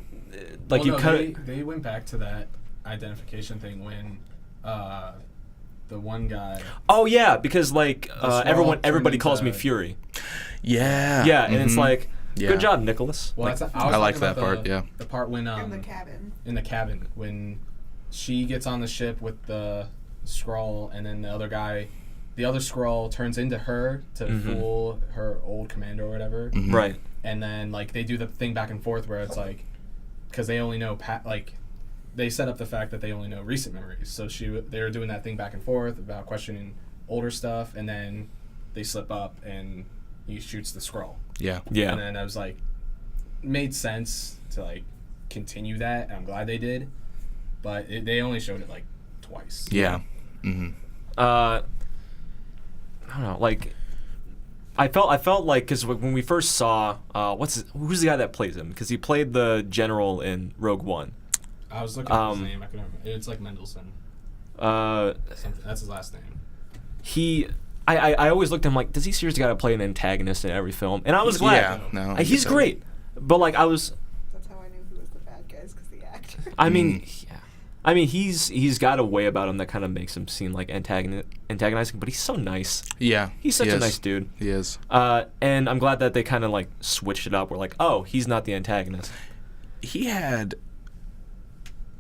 Well, you no, kind of they went back to that identification thing when the one guy. oh yeah, because like Skrull everybody turned calls me into- Fury. yeah. Yeah, and it's Mhm. like, Yeah. good job, Nicholas. Well, Like, that's, I was like talking that about part, yeah. The part when In the cabin. in the cabin when she gets on the ship with the Skrull, and then the other Skrull turns into her to fool her old commander or whatever. right. And then like they do the thing back and forth where it's like, because they only know they set up the fact that they only know recent memories. So they were doing that thing back and forth about questioning older stuff, and then they slip up and he shoots the Skrull. Yeah. Yeah. And then I was like, made sense to like continue that, and I'm glad they did. But they only showed it like twice. Yeah. Mm-hmm. I don't know. Like, I felt like because when we first saw who's the guy that plays him? Because he played the general in Rogue One. I was looking at his name. I couldn't remember. It's like Mendelsohn. That's his last name. I always looked at him like, does he seriously got to play an antagonist in every film? And I was glad. Yeah, no, He's great. But like That's how I knew who was the bad guys, because the actor. I mean, I mean, he's got a way about him that kind of makes him seem like antagonizing, but he's so nice. Yeah. He's such a nice dude. He is. And I'm glad that they kind of like switched it up. We're like, oh, he's not the antagonist.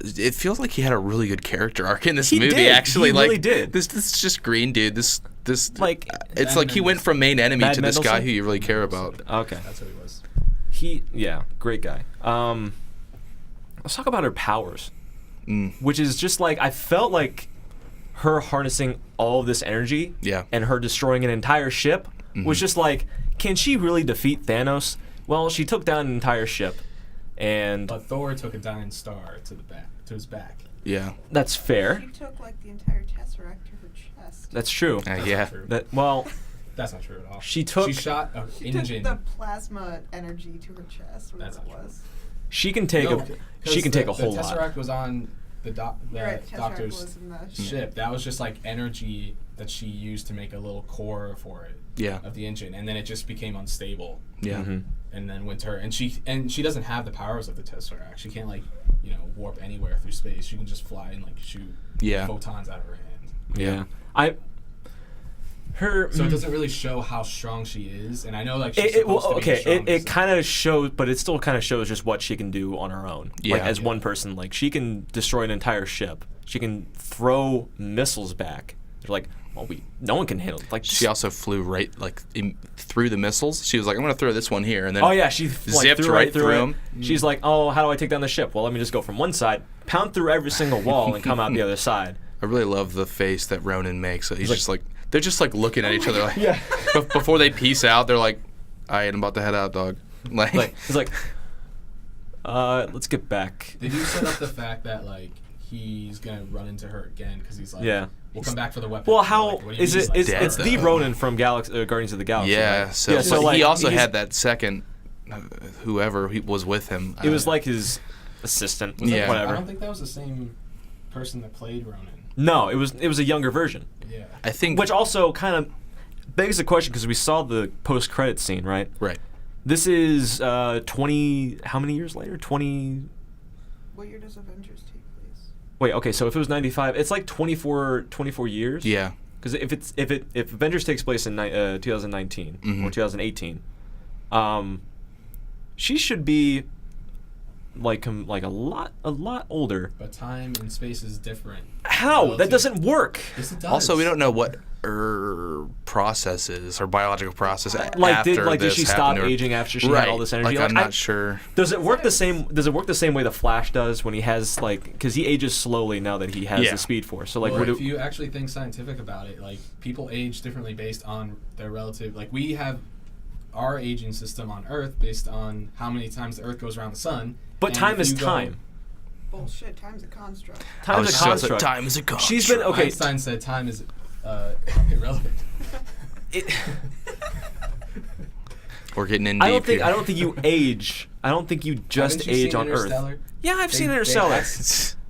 It feels like he had a really good character arc in this He movie. did. Actually, He like really did. This is just green dude. This Like, it's like he went from main enemy Mad to this guy Mendelsohn? who you really care about. Okay. That's who he was. Great guy. Let's talk about her powers, which is just like, I felt like her harnessing all of this energy and her destroying an entire ship was just like, can she really defeat Thanos? Well, she took down an entire ship, But Thor took a dying star to his back. Yeah. That's fair. She took like the entire Tesseract to her chest. That's true. That's Yeah. not true. That's not true at all. She shot an She engine. took the plasma energy to her chest, whatever That's it not true. was. She can take a whole The lot. Tesseract was on the Right, Tesseract doctor's was in the ship. That was just like energy that she used to make a little core for it. Yeah. Of the engine, and then it just became unstable. Yeah. Mm-hmm. And then went to her, and she doesn't have the powers of the Tesseract. She can't like warp anywhere through space. She can just fly and like shoot photons out of her hand. Yeah. So it doesn't really show how strong she is, and I know like she's It supposed to be the strongest. it kind of shows, but it still kind of shows just what she can do on her own. Like, as one person, like, she can destroy an entire ship. She can throw missiles back. They're like, well, no one can handle. Like, She also flew right through the missiles. She was like, I'm gonna throw this one here, and then she zipped threw right through it. him. She's like, oh, how do I take down the ship? Well, let me just go from one side, pound through every single wall, and come out the other side. I really love the face that Ronan makes. He's just like they're just like looking at each other like Yeah. before they peace out. They're like, all right, I'm about to head out, dog. Like He's like, let's get back. They do set up the fact that like he's gonna run into her again because he's like, we'll come back for the weapon. Well, And how like, what do you is mean? it? Like, It's the Ronin from Guardians of the Galaxy. yeah. right? So, so but like, he also he's- had that second, whoever he was with him. It was like his assistant. Yeah. I Whatever. don't think that was the same person that played Ronan. No, it was a younger version. Yeah. I think Which also kind of begs the question, because we saw the post-credit scene, right? right. This is 20. How many years later? 20. What year does Avengers take place? Wait. Okay. So if it was 95, it's like 24 years. Yeah. Because if Avengers takes place in 2019 or 2018, she should be like a lot older. But time and space is different. How? Relative. That doesn't work. Yes, it does. Also, we don't know what her process is, her biological process Like after did this she stop happened to her. aging after she Right. had all this energy? Like, I'm not sure. Does it work the same? Does it work the same way the Flash does when he has because he ages slowly now that he has Yeah. the Speed Force? So like, Well, would if it, you actually think scientific about it, like people age differently based on their relative. Like we have our aging system on Earth based on how many times the Earth goes around the sun. but And time if is you go- time. Bullshit, time's a construct. Time is a construct. Time is a construct. She's been okay. Einstein said time is irrelevant. We're getting in deep I don't think here. you age. I don't think you just Haven't you age seen on Earth. Interstellar? Yeah, I've seen They Interstellar.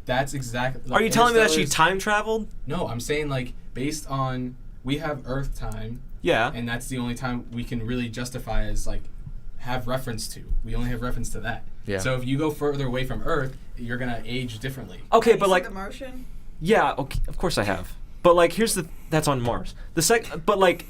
That's exactly. Are you telling me that she Interstellar is- time traveled? No, I'm saying like based on we have Earth time, Yeah. and that's the only time we can really justify as like have reference to. We only have reference to that. Yeah. So if you go further away from Earth, you're gonna age differently. Okay, You but see like, The Martian? yeah, okay, of course I have. But like, that's on Mars. But like,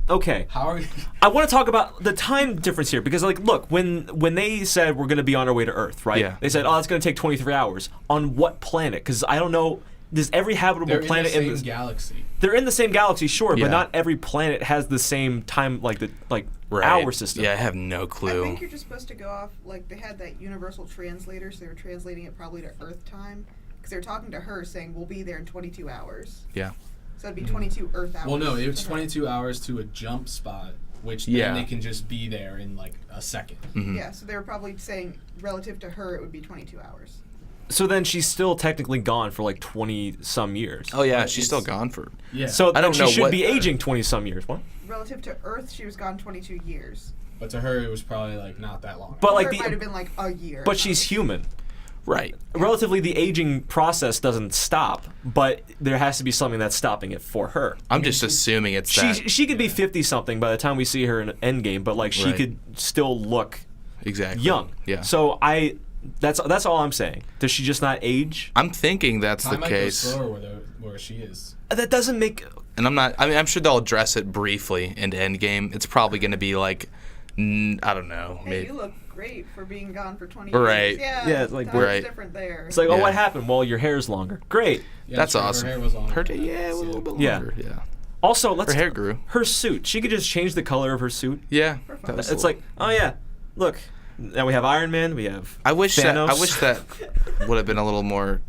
okay. How are you? I want to talk about the time difference here because, like, look, when they said we're going to be on our way to Earth, right? Yeah. They said, oh, it's going to take 23 hours. On what planet? Because I don't know. Does every habitable They're planet in the same galaxy. They're in the same galaxy, sure, Yeah. but not every planet has the same time, like Right. hour system. Yeah, I have no I clue. think you're just supposed to go off, like, they had that universal translator, so they were translating it probably to Earth time. Because they were talking to her saying, we'll be there in 22 hours. Yeah. So it'd be 22 Earth hours. Well, no, it was for her. 22 hours to a jump spot which Yeah. then they can just be there in like a second. Mhm. Yeah, so they were probably saying relative to her, it would be 22 hours. So then she's still technically gone for like 20 some years. Oh yeah, But she's it's- still gone for. Yeah. So I then don't she know should what- be aging 20 some years. What? Relative to Earth, she was gone 22 years. But to her, it was probably like not that long. But Or like it might have the been like a year. but she's human. Right. Relatively, the aging process doesn't stop, but there has to be something that's stopping it for her. I'm just assuming it's that. She could be 50 something by the time we see her in Endgame, but like she Right. could still look Exactly. young. Yeah. So that's all I'm saying. Does she just not age? I'm thinking that's Time the might case. go slower where she is. That doesn't make. And I'm sure they'll address it briefly in Endgame. It's probably going to be like, I don't know. Hey, Maybe. you look great for being gone for 20 Right. years. Yeah, Yeah, it's like, time's right. different there. It's like, oh, Yeah. what happened? Well, your hair's longer. Great. Yeah, That's true, awesome. Her hair was longer. Her, than that, yeah, it was a little bit Yeah. longer. Yeah. Also, let's Her hair grew. her suit. She could just change the color of her suit. Yeah. Perfect. that was It's cool. like, oh yeah, look. Now we have Iron Man. We have. I wish Thanos. that would have been a little more.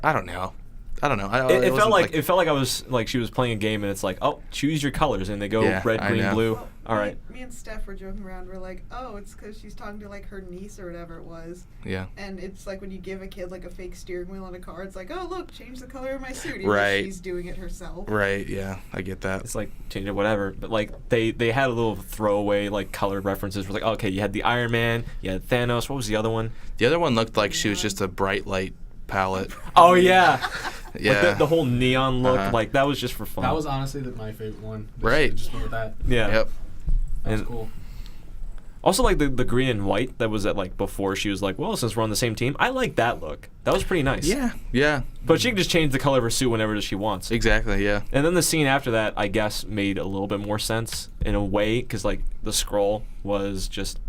I don't know. It felt wasn't like I was like she was playing a game and it's like, oh, choose your colors and they go Yeah, red, I green, know. blue. Well, All right. Me and Steph were joking around. We're like, oh, it's because she's talking to like her niece or whatever it was. Yeah. And it's like when you give a kid like a fake steering wheel on a car, it's like, oh, look, change the color of my suit. Even though Right. she's doing it herself. Right. Yeah. I get that. It's like change it, whatever. But like they had a little throwaway like color references. We're like, okay, you had the Iron Man, you had Thanos. What was the other one? The other one looked like she was just a bright light palette. Oh yeah, Yeah. Like the whole neon look. Uh-huh. Like that was just for fun. That was honestly my favorite one. They Right. should've Just went with that. yeah. Yep. That was And- cool. Also, like the green and white that was at like before she was like, well, since we're on the same team, I like that look. That was pretty nice. Yeah. Yeah. But she can just change the color of her suit whenever she wants. Exactly. Yeah. And then the scene after that, I guess, made a little bit more sense in a way, because like the scroll was just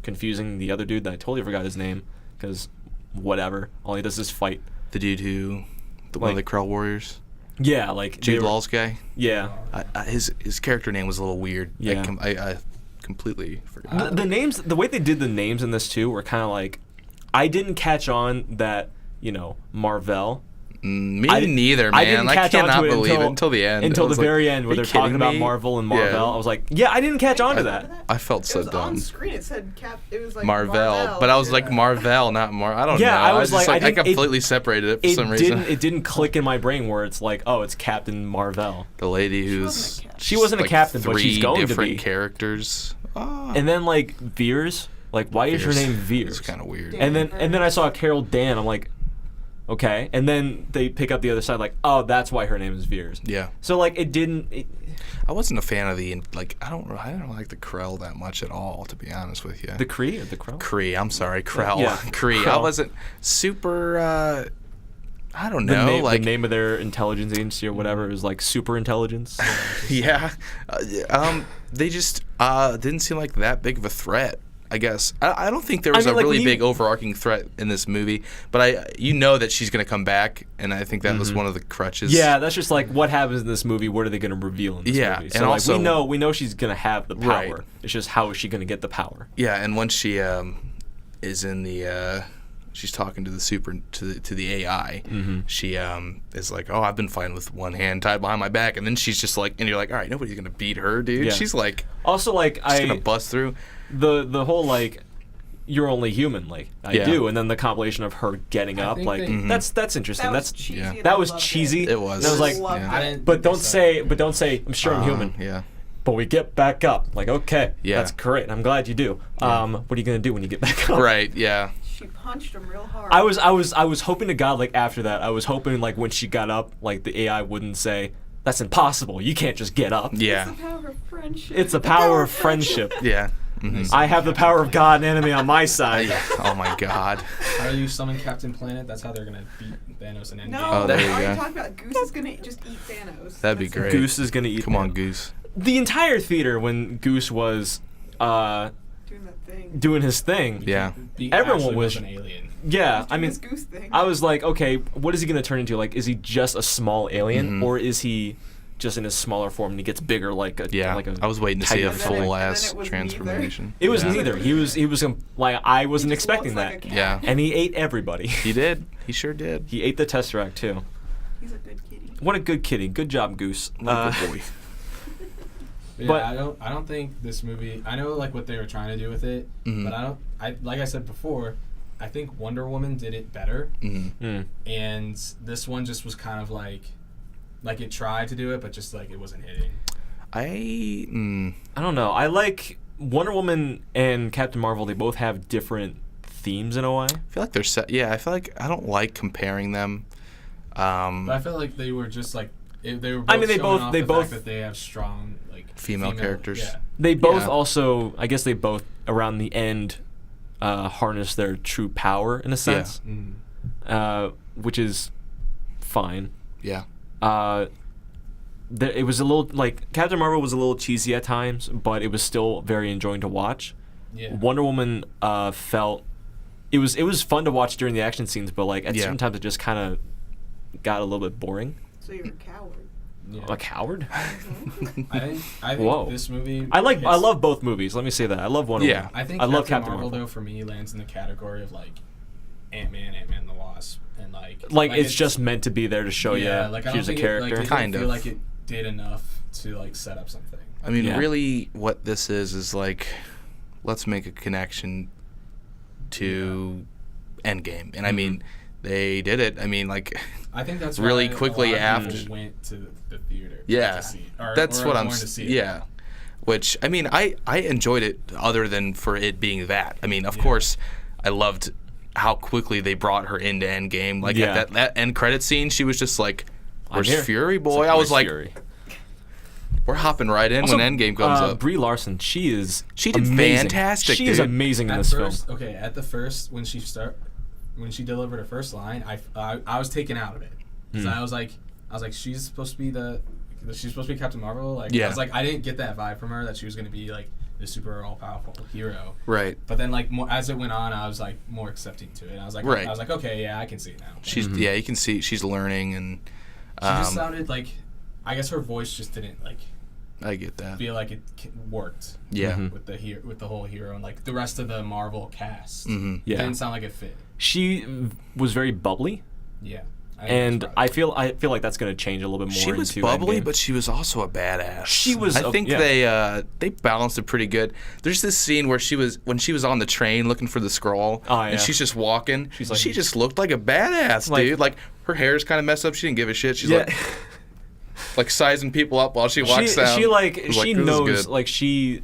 confusing the other dude that I totally forgot his name, because whatever, all he does is fight. The dude one of Like- the Krell Warriors, Yeah, like Jude they were- Law's guy. Yeah, His character name was a little weird. Yeah. I completely forgot. the names, the way they did the names in this too were kind of like, I didn't catch on that Marvel. Me I- neither, man. I didn't catch on cannot to it believe it until the end. Until I the was like, very end, where "Are they're you talking kidding about me?" Marvel and Yeah. Marvel. I was like, yeah, I didn't catch on to that. I felt so It was on dumb. screen. It said It was like Marvel, but I was like Marvel, not I don't Yeah, know. I was just like, I I didn't- completely separated it for some reason. It didn't click in my brain where it's like, oh, it's Captain Marvel. The lady wasn't who's a captain. She wasn't a like captain, but she's three going to different be. characters. And then like Veers, like why is her name Veers? It's kind of weird. Yeah. And then I saw Carol Dan. I'm like, okay. And then they pick up the other side, like, oh, that's why her name is Veers. Yeah, So like it didn't. I wasn't a fan of I don't like the Krell that much at all, to be honest with you. The Kree or the Crow? Kree, I'm sorry, Krell. Yeah, Kree. I Krell. wasn't super. I don't The, know, the name of their intelligence agency or whatever is like super intelligence. yeah. They just didn't seem like that big of a threat. I guess I don't think there was mean, a like, really when you- big overarching threat in this movie, but you know that she's gonna come back, and I think that was one of the crutches. Yeah, that's just like what happens in this movie. What are they going to reveal in this Yeah, movie? and So like also- we know she's going to have the power. Right. It's just how is she going to get the power? Yeah, and once she is in the she's talking to the AI. She is like, oh, I've been fighting with one hand tied behind my back, and then she's just like, and you're like, all right, nobody's gonna beat her, dude. Yeah. She's like, Also, like she's gonna bust through. the whole like you're only human, like I Yeah. do, and then the compilation of her getting I up, think like they- that's interesting. That was That's cheesy. yeah. and that I was loved cheesy. It was. And I was like, Loved yeah. it. didn't but think don't so. say, I'm sure I'm human. Yeah. But we get back up. Like, okay, Yeah. that's great. I'm glad you do. Yeah. What are you gonna do when you get back up? Right. Yeah. She punched him real hard. I was hoping to God, like after that, I was hoping like when she got up, like the AI wouldn't say, "That's impossible. You can't just get up." Yeah. It's the power of friendship. It's the power of friendship. Yeah. Mhm. I have the power of God and enemy on my side. Oh my God. How do you summon Captain Planet? That's how they're gonna beat Thanos and Endgame. No, Oh, there you are go. you talking about Goose is gonna just eat Thanos? That'd be That's great. it. Goose is gonna eat. Come on, Thanos. Goose. The entire theater when Goose was Doing that thing. doing his thing. Yeah. He Everyone actually was- an alien. Yeah, I Doing mean, this Goose thing. I was like, okay, what is he gonna turn into? Like, is he just a small alien, Mhm. or is he just in his smaller form and he gets bigger like a Yeah. like a I was waiting to see a tiger? And then it- full and ass then it was transformation. It was Yeah. neither. He was like I wasn't He just expecting walks that. like a cat. Yeah. And he ate everybody. He did. He sure did. He ate the Tesseract too. He's a good kitty. What a good kitty. Good job, Goose. What a good boy. Yeah, But- I don't think this movie. I know like what they were trying to do with it, Mhm. but I don't. Like I said before, I think Wonder Woman did it better, and this one just was kind of like it tried to do it, but just like it wasn't hitting. I don't know. I like Wonder Woman and Captain Marvel. They both have different themes in a way. I feel like they're set. Yeah, I feel like I don't like comparing them. But I felt like they were just like they were. Both I mean, they showing both- off they the both- fact that they have strong like Female characters. Yeah. They both Yeah. also, I guess they both around the end harness their true power in a sense, which is fine. Yeah. It was a little like Captain Marvel was a little cheesy at times, but it was still very enjoying to watch. Yeah. Wonder Woman felt it was fun to watch during the action scenes, but like at certain times it just kind of got a little bit boring. So you're a coward. Yeah. A coward? I think Whoa. this movie. I hits- love both movies. Let me say that. I love Wonder Yeah. Woman. I think I love Captain Marvel Marvel. though for me lands in the category of like Ant-Man and the Wasp, and Like it's just meant to be there to show yeah, you like I don't here's a think character. It, like, Kind I feel of. like it did enough to like set up something. I mean, Yeah. really, what this is like, let's make a connection to Endgame, and I mean, they did it. I mean, like, I think that's really why quickly a lot of people after- went to the theater. yeah, to see it, or, that's or what I'm. going to see it. Yeah, which I mean, I enjoyed it other than for it being that. I mean, of Yeah. course, I loved how quickly they brought her into Endgame. Like Yeah. at that end credit scene, she was just like, I'm "Where's here." Fury, It's boy?" I was "Where's like, Fury?" "We're hopping right in Also, when Endgame comes up." Brie Larson, she did amazing. Fantastic, She is dude. amazing in At this first, film. okay, at the first when she delivered her first line, I was taken out of it because I was like she's supposed to be Captain Marvel. Like Yeah. I was like I didn't get that vibe from her that she was gonna be like the super all powerful hero. Right. But then like more, as it went on, I was like more accepting to it. I was like Right. okay, yeah, I can see it now. She's yeah, you can see she's learning, and She just sounded like I guess her voice just didn't like I get that. feel like it worked. Yeah. Mhm. With the whole hero and like the rest of the Marvel cast. Mm-hmm. Yeah. It didn't sound like it fit. She was very bubbly, Yeah. and I feel like that's going to change a little bit more. She was into bubbly, Endgame. but she was also a badass. She was I think yeah. they balanced it pretty good. There's this scene where when she was on the train looking for the scroll, Oh, yeah. and she's just walking. She's like- she just looked like a badass, Like- dude. Like her hair's kind of messed up. She didn't give a shit. She's yeah. like sizing people up while she walks down. She I like was she this is knows good. like she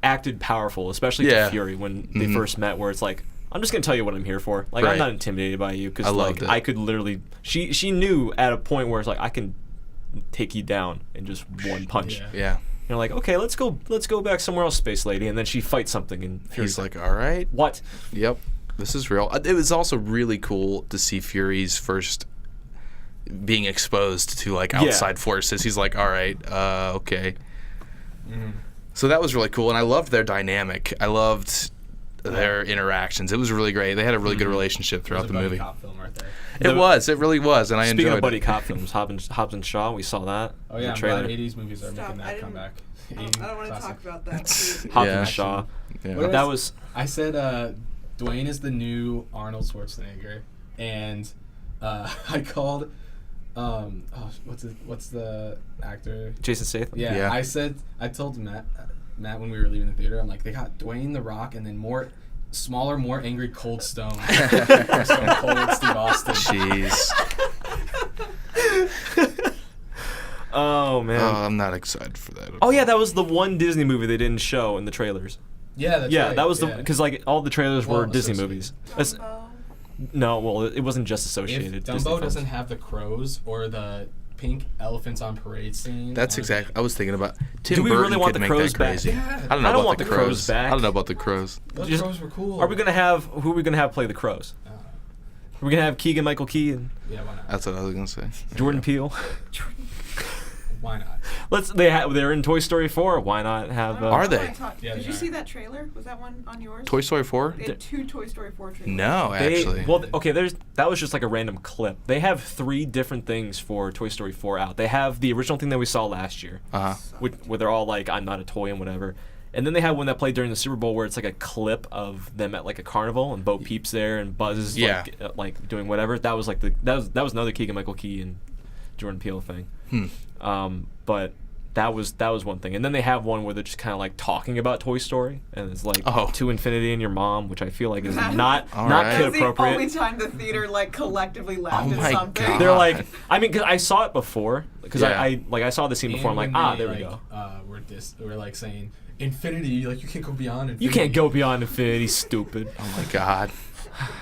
acted powerful, especially Yeah. to Fury when they Mhm. first met. Where it's like, I'm just gonna tell you what I'm here for. Like I'm Right. not intimidated by you I because loved like it. I could literally. She knew at a point where it's like I can take you down in just one punch. Yeah. Yeah. You're like, okay, let's go back somewhere else, Space Lady, and then she fights something, and Fury's He's like, all right. what? Yep, this is real. It was also really cool to see Fury's first being exposed to like Yeah. outside forces. He's like, all right, okay. Mm-hmm. So that was really cool, and I loved their dynamic. I loved their interactions. It was really great. They had a really good relationship throughout the movie. Cop film right there. It really was, and I Speaking enjoyed of buddy it. cop films, Hobbs and Shaw, we saw that. Oh in yeah, the I'm trailer. glad 80s movies are Stop, making I that didn't- comeback. I don't want to Classic. talk about that. Hobbs Yeah. and Shaw. Yeah. What That is- was I said Dwayne is the new Arnold Schwarzenegger, and I called what's the actor? Jason Statham. Yeah, Yeah. I told Matt when we were leaving the theater, I'm like, they got Dwayne the Rock and then smaller, more angry Cold Stone. Stone Cold Steve Austin. Jeez. Oh man. I'm not excited for that. Oh yeah, that was the one Disney movie they didn't show in the trailers. Yeah, that's Yeah, right. that was yeah. because like all the trailers were Well, Disney associated. movies. That's- Dumbo. No, well, it wasn't just associated. If Disney Dumbo films. doesn't have the crows or the pink elephants on parade scene. That's exactly. I was thinking about. Tim Do we Burton really want could the make crows that back? crazy. Yeah. I don't know I don't about want the the crows back. I don't know about the crows. Those Just- crows were cool. Are we gonna have who are we gonna have play the crows? Uh, Are we gonna have Keegan Michael Key and yeah, why not? That's what I was gonna say. Jordan Peele? Why not? They're in Toy Story 4. Why not have? I don't know Are why they? I thought- Yeah, Did they you are. see that trailer? Was that one on yours? Toy Story 4? They had 2 Toy Story 4 trailers. No, They- actually. well, okay. That was just like a random clip. They have 3 different things for Toy Story 4 out. They have the original thing that we saw last year, Uh huh. where they're all like, "I'm not a toy" and whatever. And then they have one that played during the Super Bowl where it's like a clip of them at like a carnival and Bo Peep's there and Buzz is Yeah. like doing whatever. That was like that was another Keegan Michael Key and Jordan Peele thing. But That was one thing. And then they have one where they're just kind of like talking about Toy Story, and it's like To Infinity and Your Mom, which I feel like is not kid That's the appropriate. only time the theater like collectively laughed my at something. God. They're like, I mean, 'cause I saw it before, because Yeah. I saw the scene before. I'm like, there we go. We're like saying infinity, like you can't go beyond infinity. You can't go beyond infinity, stupid. Oh my God.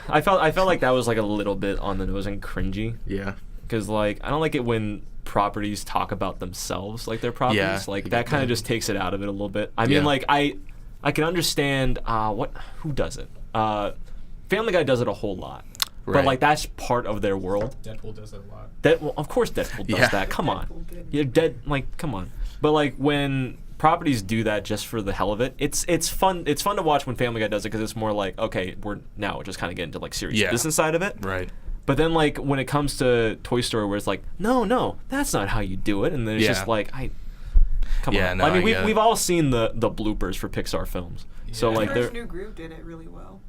I felt like that was like a little bit on the nose and cringy, Yeah. because like I don't like it when properties talk about themselves like they're properties. Yeah, Like I that get kind of that. just takes it out of it a little bit. I mean, Yeah. like I can understand who does it. Family Guy does it a whole lot, but Right. like that's part of their world. Deadpool does it a lot. Well, of course Deadpool does Yeah. that. Come on, Deadpool did. you're dead. Like, come on. But like when properties do that just for the hell of it, it's fun. It's fun to watch when Family Guy does it, because it's more like, okay, we're just kind of getting to like serious Yeah. business side of it. Right. But then like when it comes to Toy Story, where it's like, no, that's not how you do it, and then it's Yeah. just like, come Yeah, on. no, I mean, I get it. we've all seen the bloopers for Pixar films, so Yeah. like First they're. New Groove did it really well.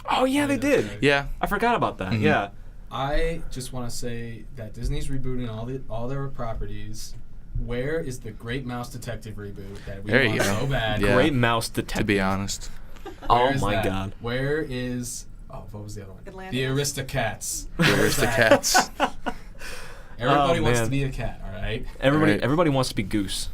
Oh yeah, they did. Yeah. I forgot about that. Mhm. Yeah. I just want to say that Disney's rebooting all their properties. Where is the Great Mouse Detective reboot that we There you want go. so bad? Yeah. Great Mouse Detective. To be honest. Oh Where is my that? God. Where is what was the other one? Atlantis. The Aristocats. The Aristocats. Everybody wants man. to be a cat, all right? Right. Everybody wants to be Goose.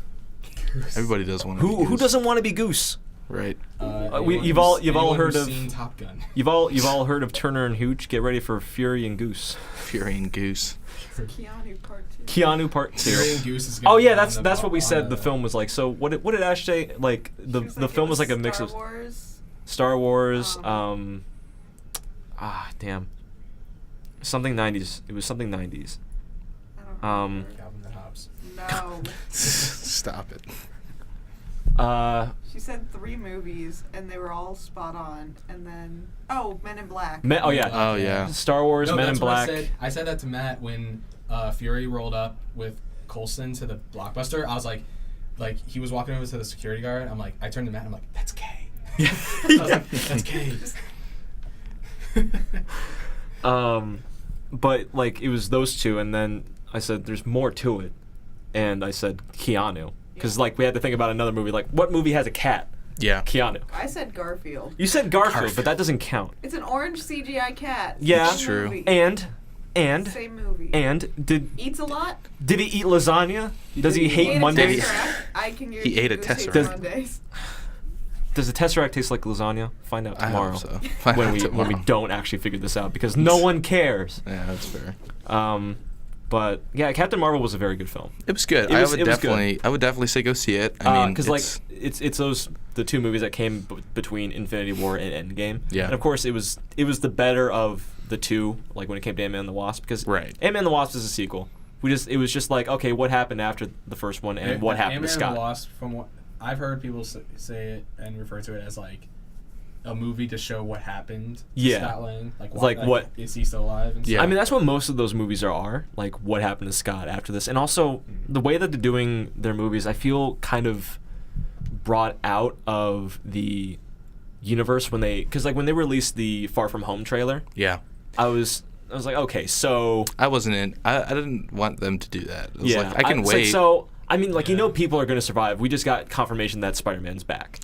Everybody does want to. Who doesn't want to be Goose? Right. You've all heard of- seen Top Gun. You've all heard of Turner and Hooch. Get ready for Fury and Goose. Fury and Goose. Keanu Part 2. Keanu Part 2. Fury and Goose is gonna Oh be yeah, on that's the what we on said a- the film was like. So what did Ash say? Like She the was the like, film it was like a mix Star of Wars. Star Wars. Um, Damn. Something 90s. It was something 90s. I don't Um, remember. Calvin and Hobbes. No. Stop it. She said 3 movies, and they were all spot on. And then, Men in Black. Oh yeah. Oh yeah. Star Wars, No, Men in that's what Black. I said that to Matt when Fury rolled up with Coulson to the Blockbuster. I was like he was walking over to the security guard. I turned to Matt. I'm like, that's gay. I was like, that's gay. But like it was those two, and then I said there's more to it, and I said Keanu, because like we had to think about another movie. Like what movie has a cat? Yeah. Keanu. I said Garfield. You said Garfield, but that doesn't count. It's an orange CGI cat. Yeah. Same It's true. movie. And Same movie. did Eats a lot. he eat lasagna? Does he He hate ate a Mondays? Tesseract. I can He ate a Goose hates Tesseract. Mondays. Does the Tesseract taste like lasagna? Find out I tomorrow. hope so. Find When out we tomorrow. don't actually figure this out, because no one cares. Yeah, that's fair. But yeah, Captain Marvel was a very good film. It was good. It was I would definitely say go see it. I mean, Because like it's the two movies that came between Infinity War and Endgame. Yeah. And of course it was the better of the two. Like when it came to Ant-Man and the Wasp, because Right. Ant-Man and the Wasp is a sequel. It was just like, okay, what happened after the first one, and what happened to Ant-Man and Scott? the Wasp, from what I've heard people say it and refer to it as like a movie to show what happened to Yeah. Scott Lang. Like what- is he still alive? And Yeah. stuff? I mean, that's what most of those movies are. Like, what happened to Scott after this, and also the way that they're doing their movies, I feel kind of brought out of the universe because when they released the Far From Home trailer, Yeah. I was like, okay, so I wasn't in. I didn't want them to do that. It was yeah, like, I can it's like, wait. so I mean, like Yeah. people are gonna survive. We just got confirmation that Spider-Man's back,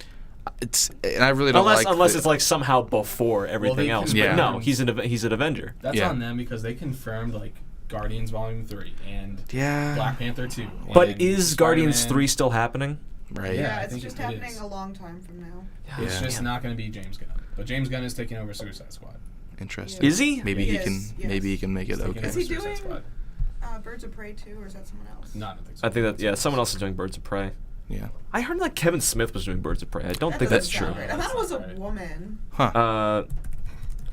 And I really don't unless the- it's like somehow before everything they else. Yeah. But no, he's an Avenger. That's Yeah. on them because they confirmed like Guardians Volume 3 and Yeah. Black Panther 2. But and is Guardians Spider-Man. 3 still happening? Right. Yeah, Yeah, I it's think just it happening is. a long time from now. It's Yeah. just not going to be James Gunn. But James Gunn is taking over Suicide Squad. Interesting. Is he? Maybe He he is, can. yes. Maybe he can make it He's taking okay. Is over he Suicide doing- Squad. Birds of Prey 2, or is that someone else? No, I don't think so. I think that someone else is doing Birds of Prey. Yeah. I heard that Kevin Smith was doing Birds of Prey. I don't That think doesn't that's true. sound right. I thought it was a Right. woman. Huh.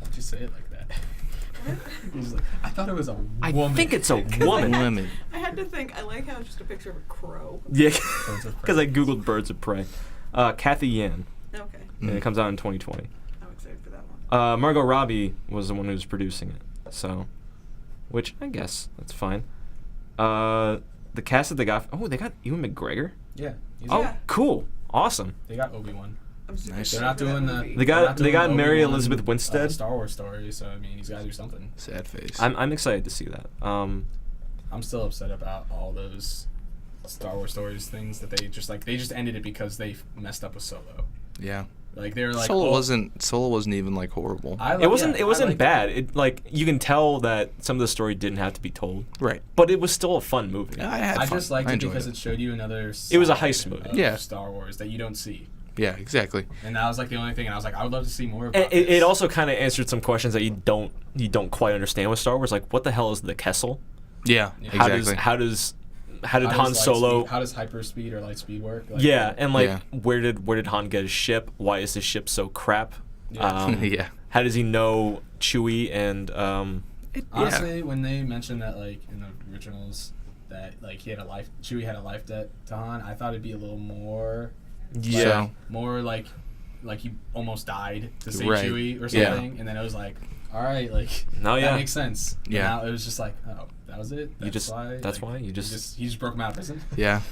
Why'd you say it like that? He's like, I thought it was a I woman. think it's a I woman. had- Women. I had to think. I like how it's just a picture of a crow. Yeah, Birds of Prey. because I googled Birds of Prey. Kathy Yan, Okay, and it comes out in 2020. I'm excited for that one. Margot Robbie was the one who was producing it, so, which I guess that's fine. The cast that they got Ewan McGregor. Yeah. He's Oh, Yeah. cool, awesome. They got Obi-Wan. I'm super Nice. excited They're not for that doing the. movie. They got- they're not they doing got Mary Obi-Wan, Elizabeth Winstead. Star Wars story, so I mean, he's got to do something. Sad face. I'm excited to see that. I'm still upset about all those Star Wars stories things that they just ended it because they messed up with Solo. Yeah. Like they were like Solo wasn't even like horrible. It wasn't bad. It like you can tell that some of the story didn't have to be told. Right. But it was still a fun movie. I just liked it enjoyed because it showed you another It was a side heist movie. of Yeah. Star Wars that you don't see. Yeah, exactly. And that was like the only thing, and I was like, I would love to see more about It this. also kind of answered some questions that you don't quite understand with Star Wars. Like, what the hell is the Kessel? Yeah, How exactly. How did Han Solo? How does hyperspeed or light speed work? Like, Yeah, and like, Yeah. where did Han get his ship? Why is his ship so crap? Yeah. Yeah. How does he know Chewie and Honestly, when they mentioned that, like in the originals, that like Chewie had a life debt to Han, I thought it'd be a little more, So- more like he almost died to save Right. Chewie or Yeah. something, and then it was like, all right, like No, yeah. that makes sense. But Yeah. now it was just like, oh, that was it. You just- that's why you he just- just broke him out of prison. Yeah.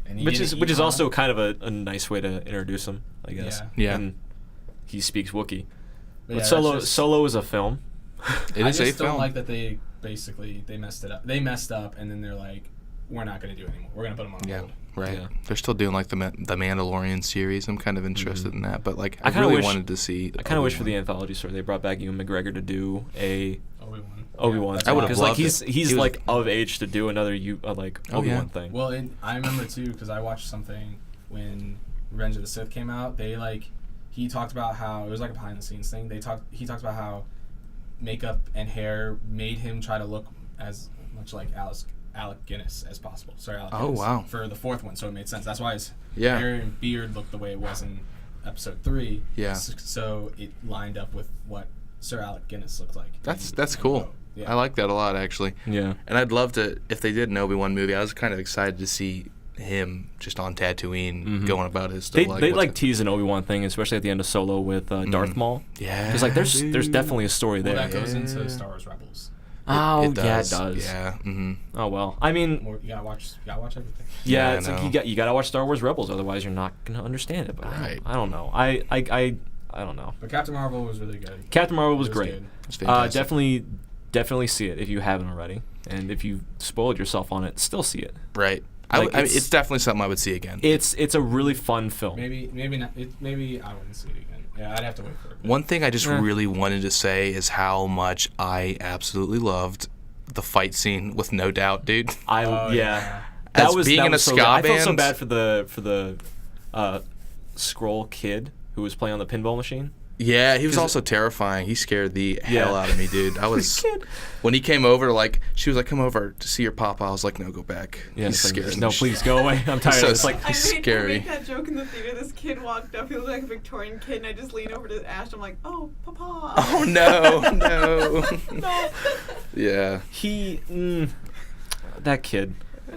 And he which didn't is eat Han. also kind of a nice way to introduce him, I guess. Yeah. And he speaks Wookiee. But But yeah, Solo that's just- Solo is a film. It I is just a don't film. like that they basically messed it up. They messed up, and then they're like, we're not going to do it anymore. We're going to put them on Yeah. hold. Right. Yeah. They're still doing like the Mandalorian series. I'm kind of interested in that, but like I I kinda really wish- wanted to see. I kind of wish for the Obi-Wan. anthology story they brought back Ewan McGregor to do a Obi-Wan. Obi-Wan. that's I would've why. Because like loved he's it. he's He was- like of age to do another like Oh, Obi-Wan yeah. thing. Well, I remember too because I watched something when Revenge of the Sith came out. He talked about how it was like a behind the scenes thing. He talked about how makeup and hair made him try to look as much like Alec Guinness as possible. Sorry, Alec Oh, Guinness. wow. For the fourth one, so it made sense. That's why his Yeah. hair and beard looked the way it was in Episode 3. Yeah. So it lined up with what Sir Alec Guinness looked like. That's in cool. Rogue. Yeah. I like that a lot actually. Yeah. And I'd love to if they did an Obi-Wan movie. I was kind of excited to see him just on Tatooine going about his stuff. They what's it- tease an Obi-Wan thing, especially at the end of Solo with Darth Maul. Yeah. Because like there's definitely a story Well, there. that goes into Star Wars Rebels. Oh it yeah, does. it does. Yeah. Mm-hmm. Oh well. I mean, More, you gotta watch everything. yeah, Yeah, it's I like know. you gotta watch Star Wars Rebels, otherwise you're not gonna understand it. But Right. I don't know. I don't know. But Captain Marvel was really good. Captain Marvel was It great. good. It's fantastic. Definitely see it if you haven't already, and if you spoiled yourself on it, still see it. Right. Like, I mean, it's- it's definitely something I would see again. It's a really fun film. Maybe not. Maybe I wouldn't see it again. Yeah, I'd have to wait for it. One thing I just Eh. really wanted to say is how much I absolutely loved the fight scene with No Doubt, dude. Oh, yeah. As being in a so ska good. I felt so band- bad for the Skrull kid who was playing on the pinball machine. Yeah, he was 'Cause- also terrifying. He scared the Yeah. hell out of me, dude. I was Kid. when he came over, like she was like, "Come over to see your papa." I was like, "No, go back." Yeah, He's it's like, scaring no, the please shit- go away. I'm tired So of this. Like, I scary. made that joke in the theater. This kid walked up. He looked like a Victorian kid, and I just leaned over to Ash. I'm like, "Oh, Papa." Oh no, no. No. Yeah. that kid.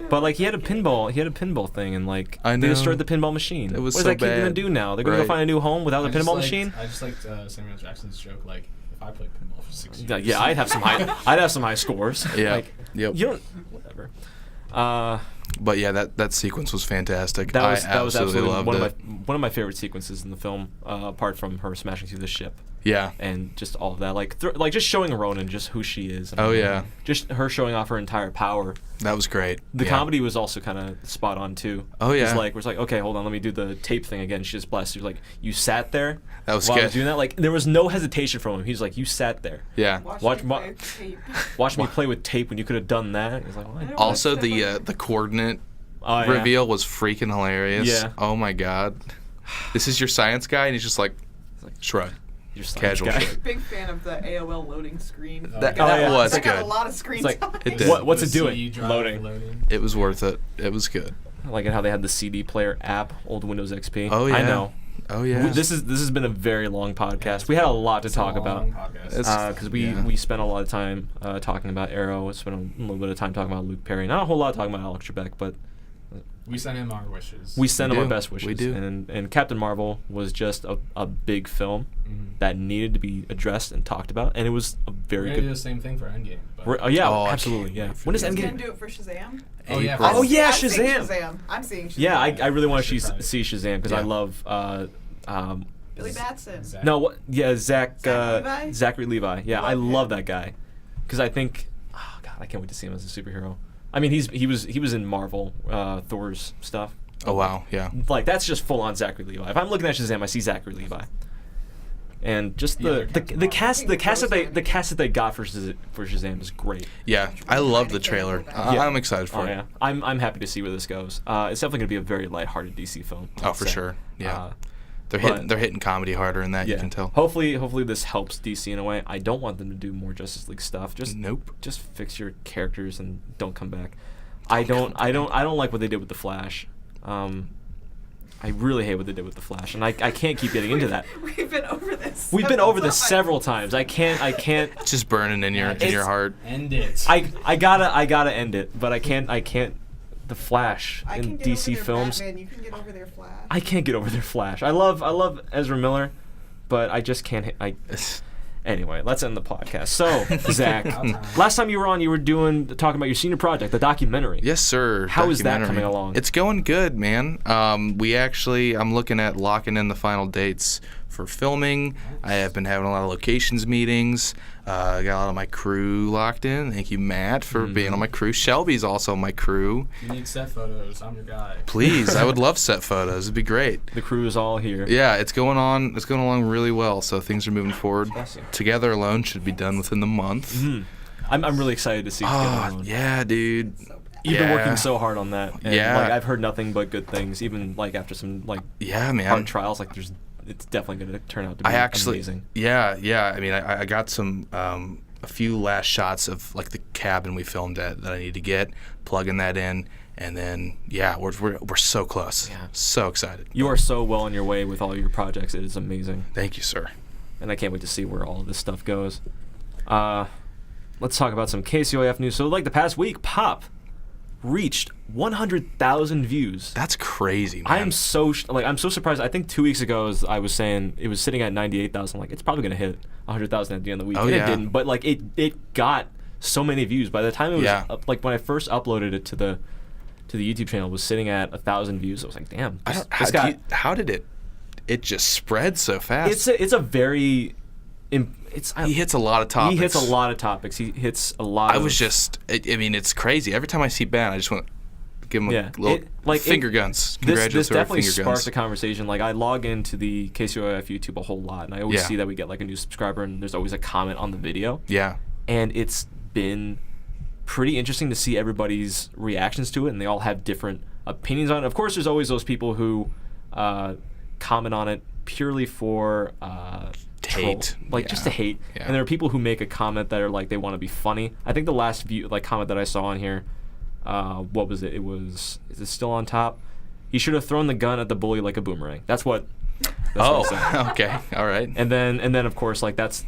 But like he had a pinball thing, and like I they know. destroyed the pinball machine. It was what is so that kid gonna bad. do now? They're gonna Right. go find a new home without the pinball machine. I just liked Samuel Jackson's joke. Like, if I played pinball for 6 years. Yeah, I'd have some high scores. Yeah. Like, Yep. you don't whatever. But yeah, that sequence was fantastic. That was I absolutely loved one it. of my favorite sequences in the film, apart from her smashing through the ship Yeah. and just all of that. Like like just showing Ronan just who she is. Oh, yeah. Just her showing off her entire power. That was great. The Yeah. comedy was also kind of spot on too. Oh, yeah. It's like okay, hold on, let me do the tape thing again. She just blasted like you sat there. That was while I good. was doing that. Like there was no hesitation from him. He's like you sat there. Yeah. Watch me ma- play tape. Watch me play with tape when you could have done that. He's like, what? I don't Also, watch that the coordinate Oh, yeah. reveal was freaking hilarious. Yeah. Oh my god. This is your science guy, and he's just like, shrug. You're just Casual guy. shit. Big fan of the AOL loading screen. That yeah. was That got good. a lot of screen It's like, time. It did. what's The it doing? CD drive Loading. It was worth it. It was good. Like how they had the CD player app, old Windows XP. Oh yeah. I know. Oh yeah. This has been a very long podcast. We had a lot to talk about It's- because yeah. we spent a lot of time talking about Arrow. We spent a little bit of time talking about Luke Perry. Not a whole lot talking about Alex Trebek, but We sent him our wishes. we sent We him our do. best wishes. We do. And Captain Marvel was just a big film Mhm. that needed to be addressed and talked about, and it was a We're very gonna do good. the same thing for Endgame. But Oh yeah, Oh, I absolutely, can't yeah. wait for When is that. He's gonna Endgame? do it for Shazam. Oh, yeah, April. Oh yeah, I'm seeing Shazam. I'm seeing Shazam. Yeah, I really want to should try it. see Shazam because I Yeah. love. Billy Batson. Zach. No, what? Yeah, Levi? Zachary Levi. Yeah, I Love him. love that guy because I think, oh god, I can't wait to see him as a superhero. I mean, he was in Marvel, Thor's stuff. Oh wow, yeah. Like that's just full on Zachary Levi. If I'm looking at Shazam, I see Zachary Levi. And just the cast that they got for Shazam is great. Yeah, I love the trailer. I'm excited for it. Yeah, I'm happy to see where this goes. It's definitely gonna be a very lighthearted DC film. Oh, for sure. Yeah, they're hitting comedy harder in that. You can tell. Hopefully this helps DC in a way. I don't want them to do more Justice League stuff. Just Just fix your characters and don't come back. I don't like what they did with the Flash. I really hate what they did with the Flash, and I can't keep getting into that. We've been over this. We've been over this several times. I can't. It's just burning in your heart. End it. I gotta end it, but I can't. The Flash I in can get DC over their films. Batman. You can get over their Flash. I can't get over their Flash. I love Ezra Miller, but I just can't. Anyway, let's end the podcast. So, Zach, last time you were on, you were talking about your senior project, the documentary. Yes, sir. How is that coming along? It's going good, man. I'm looking at locking in the final dates for filming. I have been having a lot of locations meetings. I got a lot of my crew locked in. Thank you, Matt, for being on my crew. Shelby's also on my crew. You need set photos. I'm your guy. Please, I would love set photos. It'd be great. The crew is all here. Yeah, it's going on. It's going along really well. So things are moving forward. Together Alone should be done within the month. Mm-hmm. I'm really excited to see Together Alone. Yeah, dude. You've been working so hard on that. And Yeah. I've heard nothing but good things. Even after some yeah, man. hard trials, it's definitely going to turn out to be amazing. Yeah. I mean, I got some a few last shots of the cabin we filmed at that I need to get, plugging that in, and then we're so close. Yeah. So excited. You are so well on your way with all your projects. It is amazing. Thank you, sir. And I can't wait to see where all of this stuff goes. Let's talk about some KSUIF news. So the past week, Pop reached 100,000 views. That's crazy, man. I am so I'm so surprised. I think 2 weeks ago, I was saying it was sitting at 98,000. It's probably gonna hit 100,000 at the end of the week. Oh, and yeah. It didn't. But it got so many views. By the time it was Yeah. when I first uploaded it to the YouTube channel, it was sitting at 1,000 views. I was like, damn. How did it just spread so fast? It's a very he hits a lot of topics. He hits a lot of topics. He hits a lot. I mean, it's crazy. Every time I see Ben, I just want to give him a little finger guns. This definitely finger sparked guns. a conversation. I log into the KSUIF YouTube a whole lot, and I always see that we get a new subscriber, and there's always a comment on the video. Yeah. And it's been pretty interesting to see everybody's reactions to it, and they all have different opinions on it. Of course, there's always those people who comment on it purely for hate, just to hate. Yeah. And there are people who make a comment that are they want to be funny. I think the last comment that I saw on here, what was it? Is it still on top? He should have thrown the gun at the bully like a boomerang. That's what. What I said. Okay, all right. And then of course that's.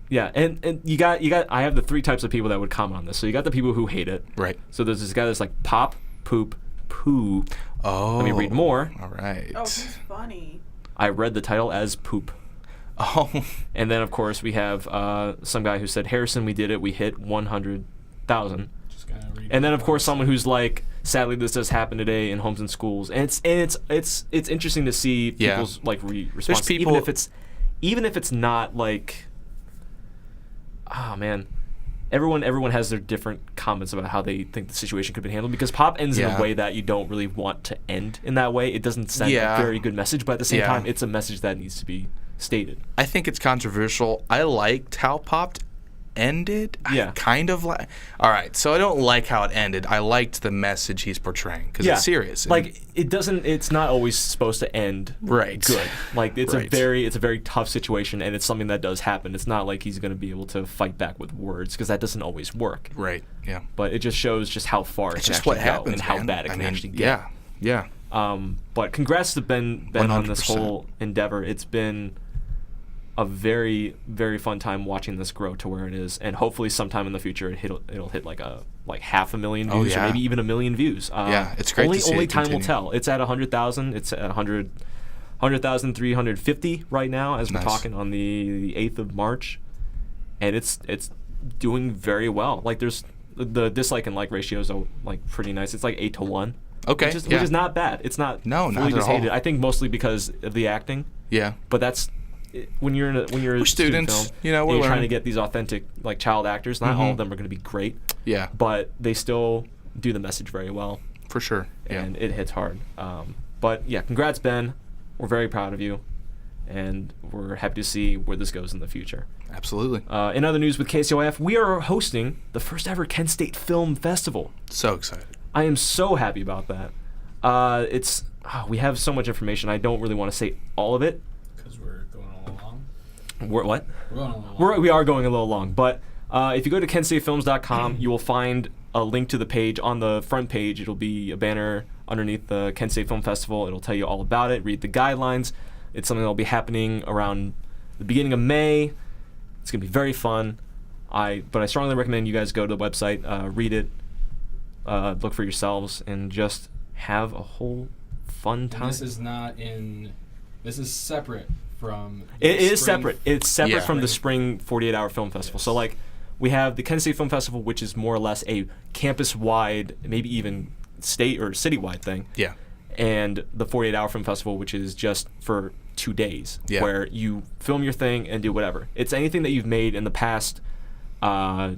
Yeah, and you got. I have the three types of people that would comment on this. So you got the people who hate it. Right. So there's this guy that's pop, poop, poop. Oh. Let me read more. All right. Oh, he's funny. I read the title as poop. Oh. And then, of course, we have some guy who said, Harrison, we did it. We hit 100,000. And then, of course, someone who's sadly, this does happen today in homes and schools. And it's interesting to see people's response. Even if it's not oh man, everyone has their different comments about how they think the situation could be handled, because Pop ends in a way that you don't really want to end in that way. It doesn't send a very good message, but at the same time, it's a message that needs to be stated. I think it's controversial. I liked how Pop ended. Yeah. I kind of like. All right, so I don't like how it ended. I liked the message he's portraying because it's serious. It doesn't. It's not always supposed to end right. good. It's a very tough situation, and it's something that does happen. It's not like he's going to be able to fight back with words, because that doesn't always work. Right. Yeah. But it just shows just how far it can actually go and how bad it can actually get. Yeah. But congrats to Ben 100%. on this whole endeavor. It's been a very, very fun time watching this grow to where it is, and hopefully sometime in the future it'll hit like 500,000 views or maybe even 1 million views. It's great to see only it time continue. will tell. It's at 100,000. It's at 100,350 right now as we're talking on the 8th of March, and it's doing very well. There's the dislike and like ratios are pretty nice. It's 8-1. Okay, which is not bad. It's not not fully at all. hated. I think mostly because of the acting. Yeah. But when you're a We're student students, film, you know, we're and you're trying to learning. get these authentic like child actors. Not all of them are going to be great, Yeah, but they still do the message very well, for sure. Yeah. and it hits hard. But yeah, congrats, Ben. We're very proud of you, and we're happy to see where this goes in the future. Absolutely. In other news with KSUIF, we are hosting the first ever Kent State Film Festival. So excited. I am so happy about that. We have so much information. I don't really want to say all of it. Because we're going a little long. We're what? We're going a little long. We are going a little long, but if you go to kentstatefilms.com, you will find a link to the page. On the front page, it'll be a banner underneath the Kent State Film Festival. It'll tell you all about it. Read the guidelines. It's something that'll be happening around the beginning of May. It's going to be very fun. But I strongly recommend you guys go to the website, read it, look for yourselves, and just have a whole fun time. And this is separate from. It is spring- separate. It's separate Yeah. from the Spring 48-hour film festival. So like, we have the Kent State Film Festival, which is more or less a campus-wide, maybe even state or city-wide thing. Yeah. And the 48-hour film festival, which is just for 2 days, Yeah. where you film your thing and do whatever. It's anything that you've made in the past, I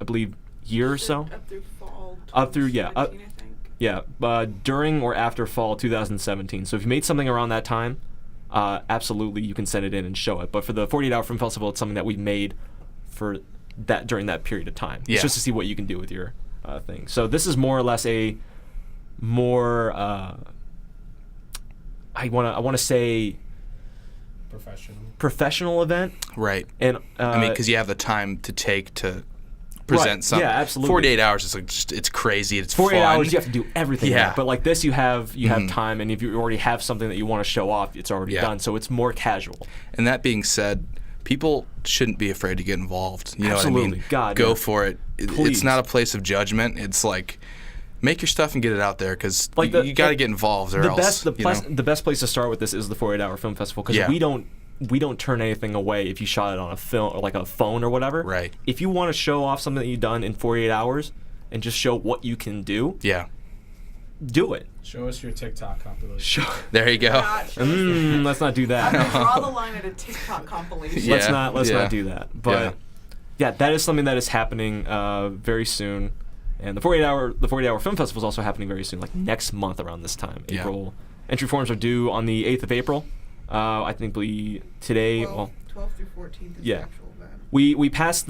believe, year or so. Up through fall. Up through, yeah, 2017, I think. Yeah, during or after fall 2017. So if you made something around that time, absolutely you can send it in and show it. But for the 48-hour film festival, it's something that we made for that during that period of time. Yeah. It's just to see what you can do with your thing. So this is more or less a more I want to say professional event. Right. And I mean, because you have the time to take to present Right. something. Yeah, absolutely. 48 hours is like it's crazy. It's 48 fun. hours, you have to do everything. Yeah. Right? But like this, you have time, and if you already have something that you want to show off, it's already Yeah. done. So it's more casual. And that being said, people shouldn't be afraid to get involved. You know what I Absolutely. mean? God, Go yeah. for it. Please. It's not a place of judgment. It's like make your stuff and get it out there because Like you got to get involved or else. The best place to start with this is the 48-hour film festival because Yeah. we don't turn anything away if you shot it on a film or like a phone or whatever. Right. If you want to show off something that you've done in 48 hours and just show what you can do, Yeah. do it. Show us your TikTok compilation. There you go. Not sure. Let's not do I'm that. gonna draw the line at a TikTok compilation. Yeah. Let's Yeah. not do that. But yeah, that is something that is happening very soon. And the 48-hour film festival is also happening very soon, like next month around this time. Yeah. April. Entry forms are due on the 8th of April. I think today. 12 through 14th is Yeah. the actual event. We passed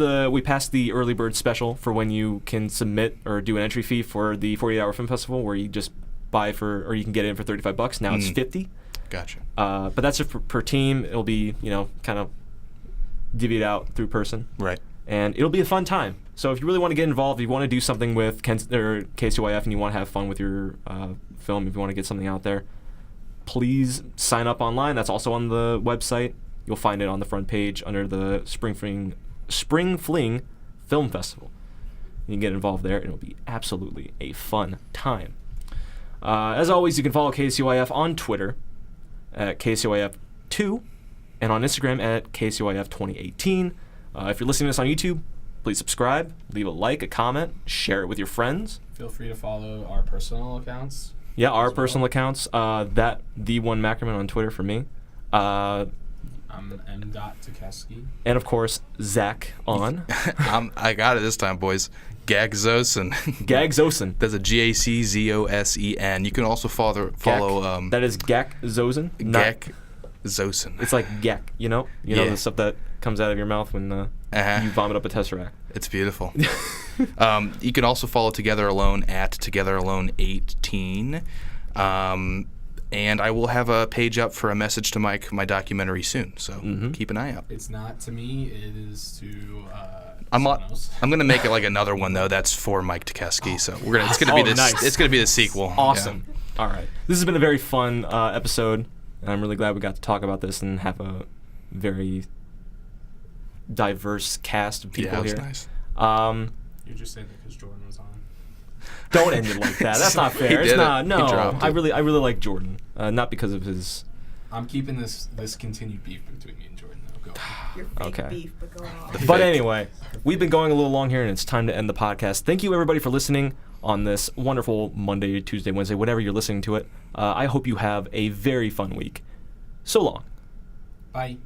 the early bird special for when you can submit or do an entry fee for the 48-hour film festival, where you just or you can get it in for $35. Now it's $50. Gotcha. But that's just per team. It'll be kind of divvied out through person. Right. And it'll be a fun time. So if you really want to get involved, if you want to do something with KSUIF and you want to have fun with your film, if you want to get something out there, please sign up online. That's also on the website. You'll find it on the front page under the Spring Fling Film Festival. You can get involved there, and it'll be absolutely a fun time. As always, you can follow KSUIF on Twitter at KSUIF2 and on Instagram at KSUIF2018. If you're listening to this on YouTube, please subscribe, leave a like, a comment, share it with your friends. Feel free to follow our personal accounts. Yeah, our as well. personal accounts. That the1 Mackerman on Twitter for me. I'm m.Tukeski. And of course, Zach on I got it this time, boys. Gagzosen. Gagzosen. That's a Gakzosen. You can also follow That is Gakzosen. Gakzosen. It's like Gak, you know Yeah. the stuff that comes out of your mouth when you vomit up a Tesseract. It's beautiful. You can also follow Together Alone at Together Alone 18. And I will have a page up for a message to Mike, my documentary soon. So keep an eye out. It's not to me. It is to I'm someone else. gonna make it like another one though. That's for Mike Tukeski. So it's gonna be nice. It's gonna be the sequel. Awesome. All right. This has been a very fun episode, and I'm really glad we got to talk about this and have a very diverse cast of people Yeah, it was here. nice. You just said that because Jordan was on. Don't end it like that. That's not fair. He It's did not. it. He No, dropped I it. really like Jordan. Not because of his. I'm keeping this continued beef between me and Jordan though. Go on. Your fake Okay. beef, but go on. But Fake. anyway, we've been going a little long here, and it's time to end the podcast. Thank you, everybody, for listening on this wonderful Monday, Tuesday, Wednesday, whatever you're listening to it. I hope you have a very fun week. So long. Bye.